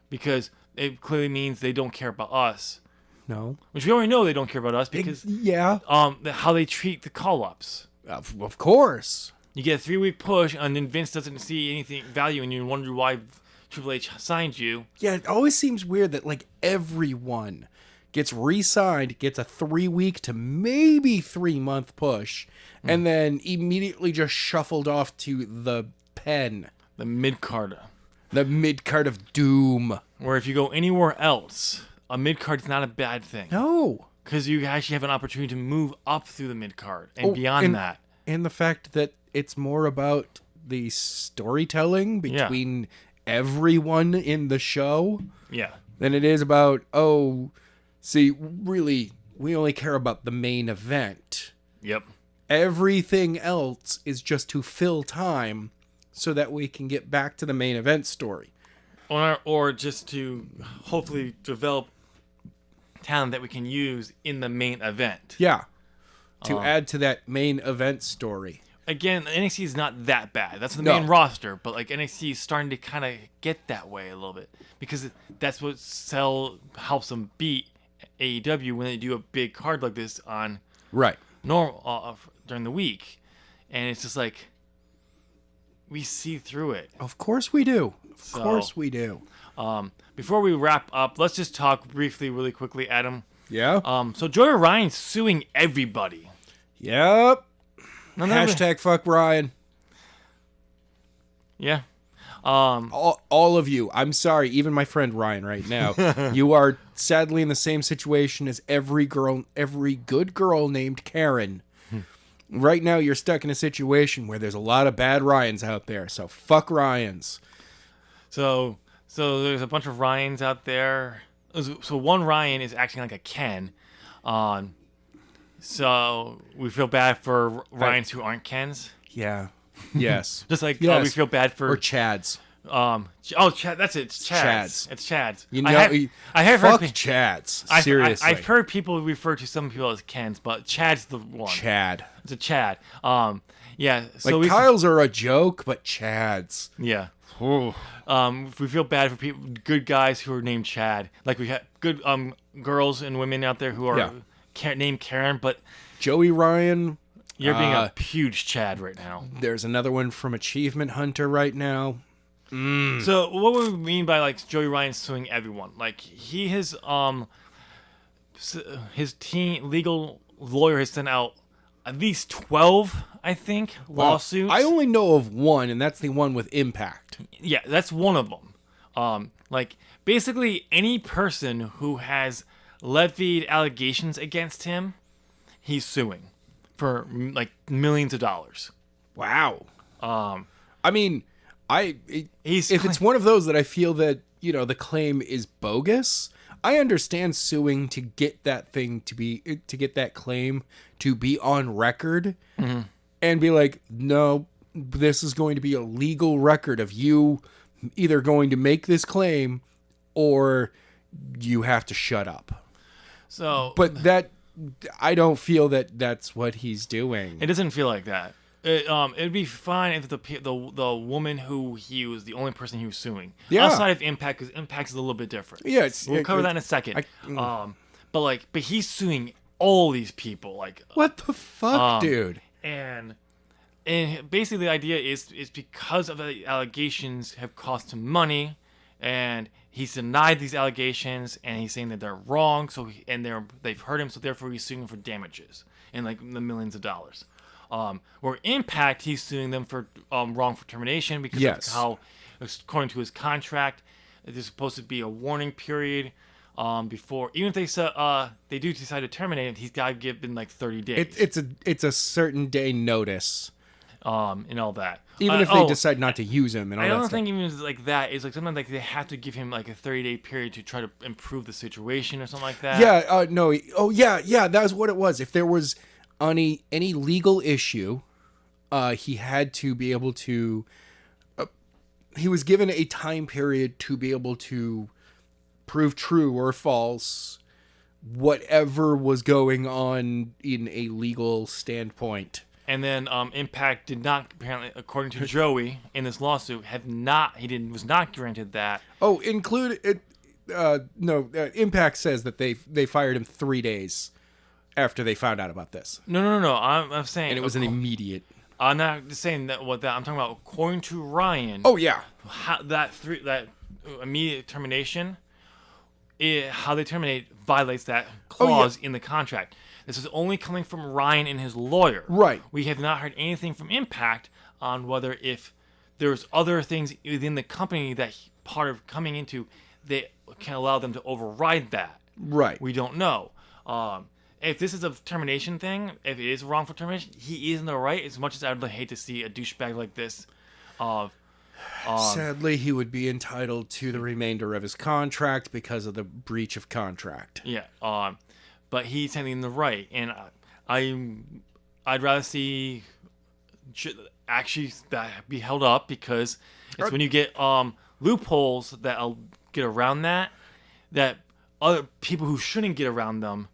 Speaker 2: Because it clearly means they don't care about us.
Speaker 1: No.
Speaker 2: Which we already know they don't care about us because how they treat the call-ups.
Speaker 1: Of course.
Speaker 2: You get a 3-week push and then Vince doesn't see anything value and you wonder why Triple H signed you.
Speaker 1: Yeah, it always seems weird that like everyone gets re-signed, gets a 3-week to maybe 3-month push, and then immediately just shuffled off to the pen.
Speaker 2: The mid-card.
Speaker 1: The mid-card of doom.
Speaker 2: Where if you go anywhere else, a mid-card is not a bad thing.
Speaker 1: No.
Speaker 2: Because you actually have an opportunity to move up through the mid-card and beyond that.
Speaker 1: And the fact that it's more about the storytelling between everyone in the show than it is about, really, we only care about the main event.
Speaker 2: Yep.
Speaker 1: Everything else is just to fill time so that we can get back to the main event story.
Speaker 2: Or just to hopefully develop talent that we can use in the main event.
Speaker 1: Yeah. To add to that main event story.
Speaker 2: Again, NXT is not that bad. That's the main roster, but like NXT is starting to kind of get that way a little bit because that's what helps them beat AEW when they do a big card like this on normal during the week, and it's just like we see through it.
Speaker 1: Of course we do. Of course we do.
Speaker 2: Before we wrap up, let's just talk briefly, really quickly, Adam.
Speaker 1: Yeah.
Speaker 2: So Joey Ryan's suing everybody.
Speaker 1: Yep. Hashtag fuck Ryan.
Speaker 2: Yeah.
Speaker 1: All of you. I'm sorry. Even my friend Ryan right now. You are sadly in the same situation as every good girl named Karen. Right now you're stuck in a situation where there's a lot of bad Ryans out there. So fuck Ryans.
Speaker 2: So there's a bunch of Ryans out there. So one Ryan is acting like a Ken. So we feel bad for Ryans who aren't Kens.
Speaker 1: Yeah. Yes.
Speaker 2: Just like we feel bad for
Speaker 1: Chads.
Speaker 2: Chad. That's it. It's Chads. It's Chads.
Speaker 1: You know, I have fuck heard Chads. Seriously,
Speaker 2: I've heard people refer to some people as Kens, but Chad's the one.
Speaker 1: Chad.
Speaker 2: It's a Chad. Yeah.
Speaker 1: So like Kyle's are a joke, but Chads.
Speaker 2: Yeah. We feel bad for people, good guys who are named Chad. Like we have good girls and women out there who are named Karen, but
Speaker 1: Joey Ryan.
Speaker 2: You're being a huge Chad right now.
Speaker 1: There's another one from Achievement Hunter right now.
Speaker 2: So what would we mean by like Joey Ryan suing everyone? Like his team legal lawyer has sent out at least 12, I think, lawsuits.
Speaker 1: I only know of one, and that's the one with Impact.
Speaker 2: Yeah, that's one of them. Like basically any person who has levied allegations against him, he's suing for like millions of dollars.
Speaker 1: Wow. I mean, if it's one of those that I feel that, you know, the claim is bogus, I understand suing to get that thing to get that claim to be on record and be like, no, this is going to be a legal record of you either going to make this claim or you have to shut up.
Speaker 2: So,
Speaker 1: but I don't feel that that's what he's doing.
Speaker 2: It doesn't feel like that. It'd be fine if the woman who he was the only person he was suing.
Speaker 1: Yeah.
Speaker 2: Outside of Impact, because Impact is a little bit different.
Speaker 1: Yeah,
Speaker 2: we'll cover that in a second. But he's suing all these people. Like,
Speaker 1: what the fuck, dude?
Speaker 2: And basically the idea is because of the allegations have cost him money, and he's denied these allegations, and he's saying that they're wrong. They've hurt him, so therefore he's suing them for damages in like the millions of dollars. Where Impact, he's suing them for wrongful termination because of how, according to his contract, there's supposed to be a warning period before, even if they do decide to terminate it, he's got to give in like 30 days.
Speaker 1: It's a certain day notice.
Speaker 2: And all that.
Speaker 1: Even if they decide not to use him and all that
Speaker 2: I don't
Speaker 1: stuff.
Speaker 2: think even like that is like something like they have to give him like a 30-day period to try to improve the situation or something like that.
Speaker 1: Yeah. No. Oh yeah. That was what it was. If there was any legal issue, he had to be able to. He was given a time period to be able to prove true or false whatever was going on in a legal standpoint.
Speaker 2: And then Impact did not, apparently, according to Joey in this lawsuit, was not granted that.
Speaker 1: Oh, Impact says that they fired him 3 days after they found out about this.
Speaker 2: No. I'm saying,
Speaker 1: and it was an immediate.
Speaker 2: I'm not saying that. I'm talking about according to Ryan.
Speaker 1: Oh yeah.
Speaker 2: That immediate termination, how they terminate violates that clause in the contract. This is only coming from Ryan and his lawyer.
Speaker 1: Right.
Speaker 2: We have not heard anything from Impact on whether if there's other things within the company that part of coming into, they can allow them to override that.
Speaker 1: Right.
Speaker 2: We don't know. If this is a termination thing, if it is wrongful termination, he is in the right. As much as I would hate to see a douchebag like this.
Speaker 1: Sadly, he would be entitled to the remainder of his contract because of the breach of contract.
Speaker 2: Yeah. But he's in the right, and I'd rather see actually that be held up, because it's when you get loopholes that'll get around that other people who shouldn't get around them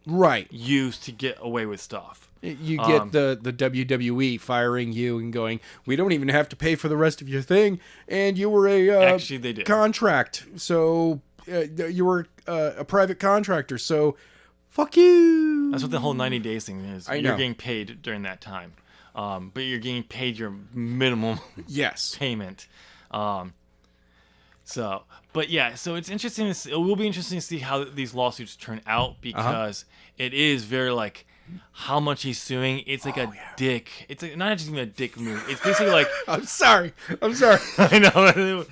Speaker 2: use to get away with stuff.
Speaker 1: You get the WWE firing you and going, we don't even have to pay for the rest of your thing, and you were a
Speaker 2: actually they did
Speaker 1: contract, so you were a private contractor, so. Fuck you.
Speaker 2: That's what the whole 90 days thing is. You're getting paid during that time. But you're getting paid your minimum payment. So it's interesting. It will be interesting to see how these lawsuits turn out, because it is very like how much he's suing. It's like dick. It's like, not just even a dick move. It's basically like
Speaker 1: I'm sorry.
Speaker 2: I know.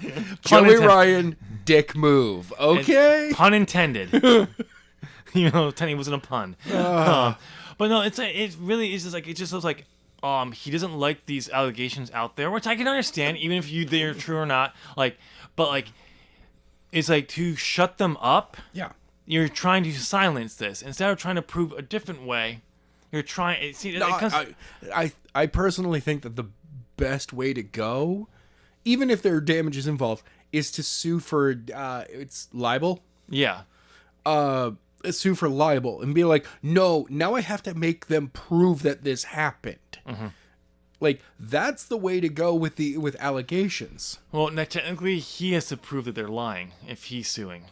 Speaker 1: Joey Ryan, dick move. Okay.
Speaker 2: Pun intended. Tenny wasn't a pun. But no, it really is just like, it just looks like he doesn't like these allegations out there, which I can understand, even if they're true or not. But it's like to shut them up.
Speaker 1: Yeah.
Speaker 2: You're trying to silence this instead of trying to prove a different way. You're trying.
Speaker 1: I personally think that the best way to go, even if there are damages involved, is to sue for it's libel.
Speaker 2: Yeah.
Speaker 1: Sue for libel and be like, no, now I have to make them prove that this happened.
Speaker 2: Mm-hmm.
Speaker 1: Like, that's the way to go with allegations.
Speaker 2: Well, technically, he has to prove that they're lying if he's suing.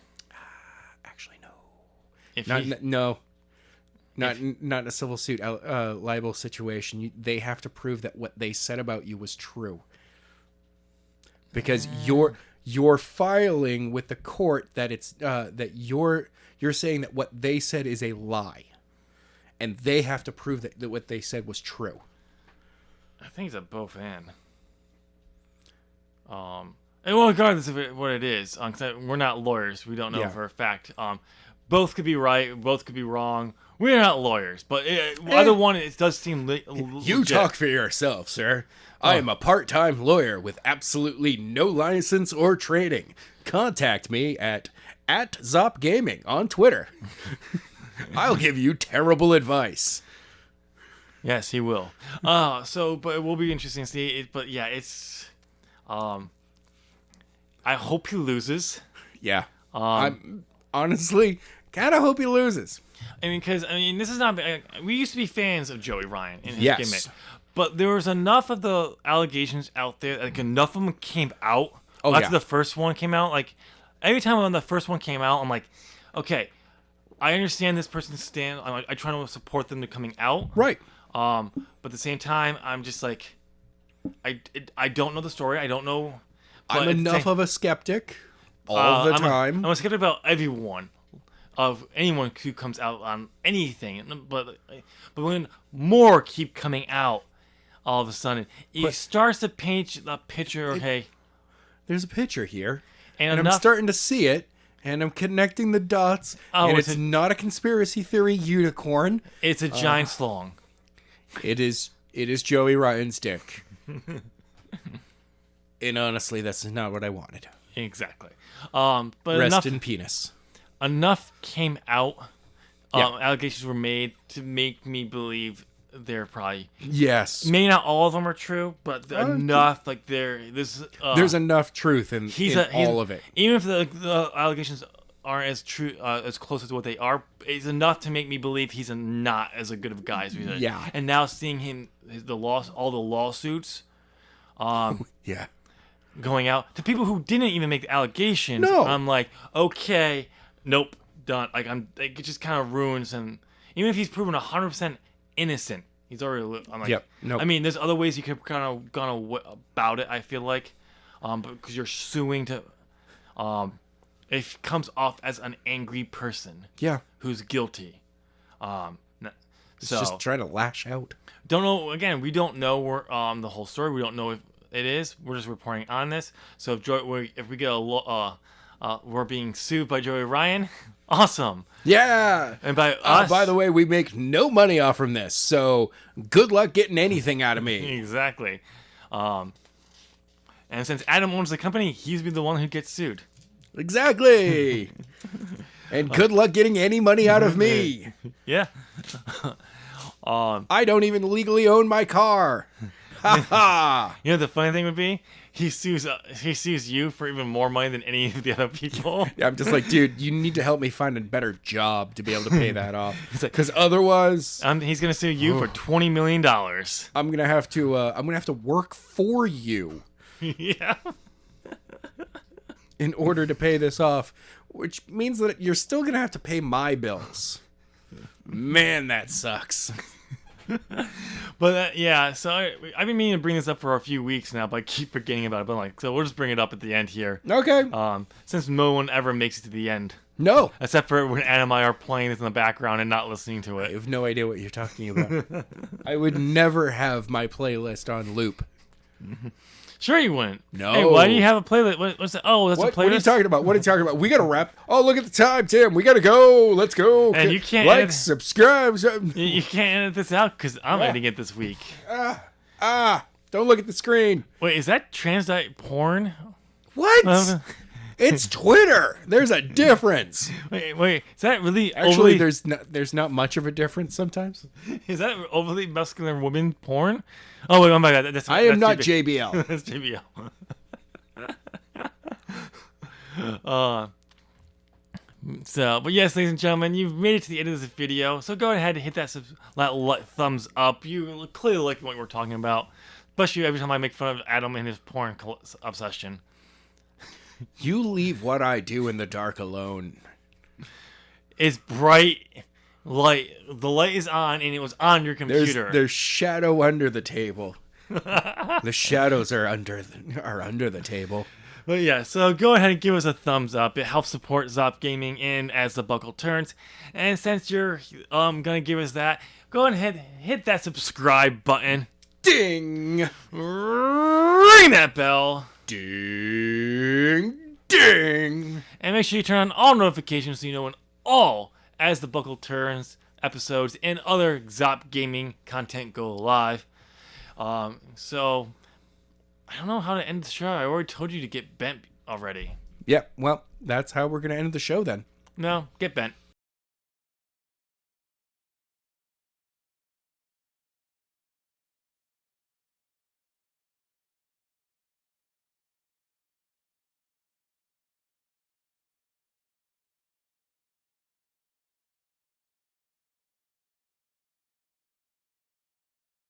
Speaker 1: Actually, no. Not in a civil suit libel situation. They have to prove that what they said about you was true. Because you're filing with the court that it's that you're saying that what they said is a lie, and they have to prove that what they said was true.
Speaker 2: I think it's a both and. And well, regardless of what it is, because we're not lawyers, we don't know for a fact. Both could be right, both could be wrong. We're not lawyers, but either one, it does seem
Speaker 1: You talk for yourself, sir. I am a part-time lawyer with absolutely no license or training. Contact me at Zop Gaming on Twitter. I'll give you terrible advice.
Speaker 2: Yes, he will. But it will be interesting to see it. But yeah, it's. I hope he loses.
Speaker 1: Yeah. I'm honestly kind of hope he loses.
Speaker 2: Because this is not. We used to be fans of Joey Ryan and his gimmick, But there was enough of the allegations out there, like enough of them came out. After the first one came out, like every time when the first one came out, I'm like, okay, I understand this person's stand. I try to support them to coming out.
Speaker 1: Right.
Speaker 2: But at the same time, I'm just like, I don't know the story. I don't know.
Speaker 1: I'm enough of a skeptic all the time.
Speaker 2: I'm a skeptic about everyone, of anyone who comes out on anything. But when more keep coming out, all of a sudden, it starts to paint a picture. Okay,
Speaker 1: there's a picture here, and I'm starting to see it, and I'm connecting the dots. And it's not a conspiracy theory unicorn.
Speaker 2: It's a giant slong.
Speaker 1: It is Joey Ryan's dick. And honestly, that's not what I wanted.
Speaker 2: Exactly. But
Speaker 1: rest in penis.
Speaker 2: Enough came out. Allegations were made to make me believe they're probably maybe not all of them are true, but enough. Like there's
Speaker 1: enough truth in all of it.
Speaker 2: Even if the allegations aren't as true, as close to what they are, it's enough to make me believe he's not as good of a guy as we did.
Speaker 1: Yeah.
Speaker 2: And now seeing him, all the lawsuits, going out to people who didn't even make the allegations.
Speaker 1: No.
Speaker 2: I'm like, okay, nope, done. Like it just kind of ruins him. Even if he's proven 100% innocent, he's already. I'm like,
Speaker 1: nope.
Speaker 2: I mean, there's other ways you could have kind of gone about it. I feel like, because you're suing to, it comes off as an angry person.
Speaker 1: Yeah.
Speaker 2: Who's guilty.
Speaker 1: Just trying to lash out.
Speaker 2: Don't know. Again, we don't know the whole story. We don't know if it is. We're just reporting on this. So if we get we're being sued by Joey Ryan, awesome.
Speaker 1: Yeah.
Speaker 2: And by us,
Speaker 1: by the way, we make no money off from this. So good luck getting anything out of me.
Speaker 2: Exactly. And since Adam owns the company, he's be the one who gets sued.
Speaker 1: Exactly. And good luck getting any money out of me.
Speaker 2: Yeah.
Speaker 1: I don't even legally own my car. Ha ha.
Speaker 2: You know the funny thing would be? He sues you for even more money than any of the other people.
Speaker 1: Yeah, I'm just like, dude, you need to help me find a better job to be able to pay that off. Because otherwise,
Speaker 2: he's gonna sue you for $20 million.
Speaker 1: I'm gonna have to work for you.
Speaker 2: Yeah.
Speaker 1: In order to pay this off, which means that you're still gonna have to pay my bills. Man, that sucks.
Speaker 2: But so I've been meaning to bring this up for a few weeks now, but I keep forgetting about it. But so we'll just bring it up at the end here.
Speaker 1: Okay.
Speaker 2: Since no one ever makes it to the end.
Speaker 1: No.
Speaker 2: Except for when Adam and I are playing this in the background and not listening to it.
Speaker 1: I have no idea what you're talking about. I would never have my playlist on loop.
Speaker 2: Sure you wouldn't.
Speaker 1: No.
Speaker 2: Hey, why do you have a playlist? What's that? Oh, that's a playlist?
Speaker 1: What are you talking about? What are you talking about? We got to wrap. Oh, look at the time, Tim. We got to go. Let's go.
Speaker 2: And you can't
Speaker 1: subscribe.
Speaker 2: You can't edit this out because I'm editing it this week.
Speaker 1: Don't look at the screen.
Speaker 2: Wait, is that transdiet porn?
Speaker 1: What? It's Twitter. There's a difference.
Speaker 2: Wait. Is that really
Speaker 1: actually? There's not much of a difference sometimes.
Speaker 2: Is that overly muscular woman porn? Oh wait, oh my god, that's
Speaker 1: I am not JBL.
Speaker 2: That's JBL. But yes, ladies and gentlemen, you've made it to the end of this video. So go ahead and hit that thumbs up. You clearly like what we're talking about, especially every time I make fun of Adam and his porn obsession.
Speaker 1: You leave what I do in the dark alone.
Speaker 2: It's bright light. The light is on, and it was on your computer.
Speaker 1: There's shadow under the table. The shadows are under the table.
Speaker 2: But yeah, so go ahead and give us a thumbs up. It helps support Zop Gaming in as the buckle turns. And since you're gonna give us that, go ahead and hit that subscribe button.
Speaker 1: Ding!
Speaker 2: Ring that bell.
Speaker 1: Ding! Ding!
Speaker 2: And make sure you turn on all notifications so you know when all As the Buckle Turns episodes and other Zop Gaming content go live. So I don't know how to end the show. I already told you to get bent already.
Speaker 1: Yep. Well, that's how we're gonna end the show then.
Speaker 2: No, get bent.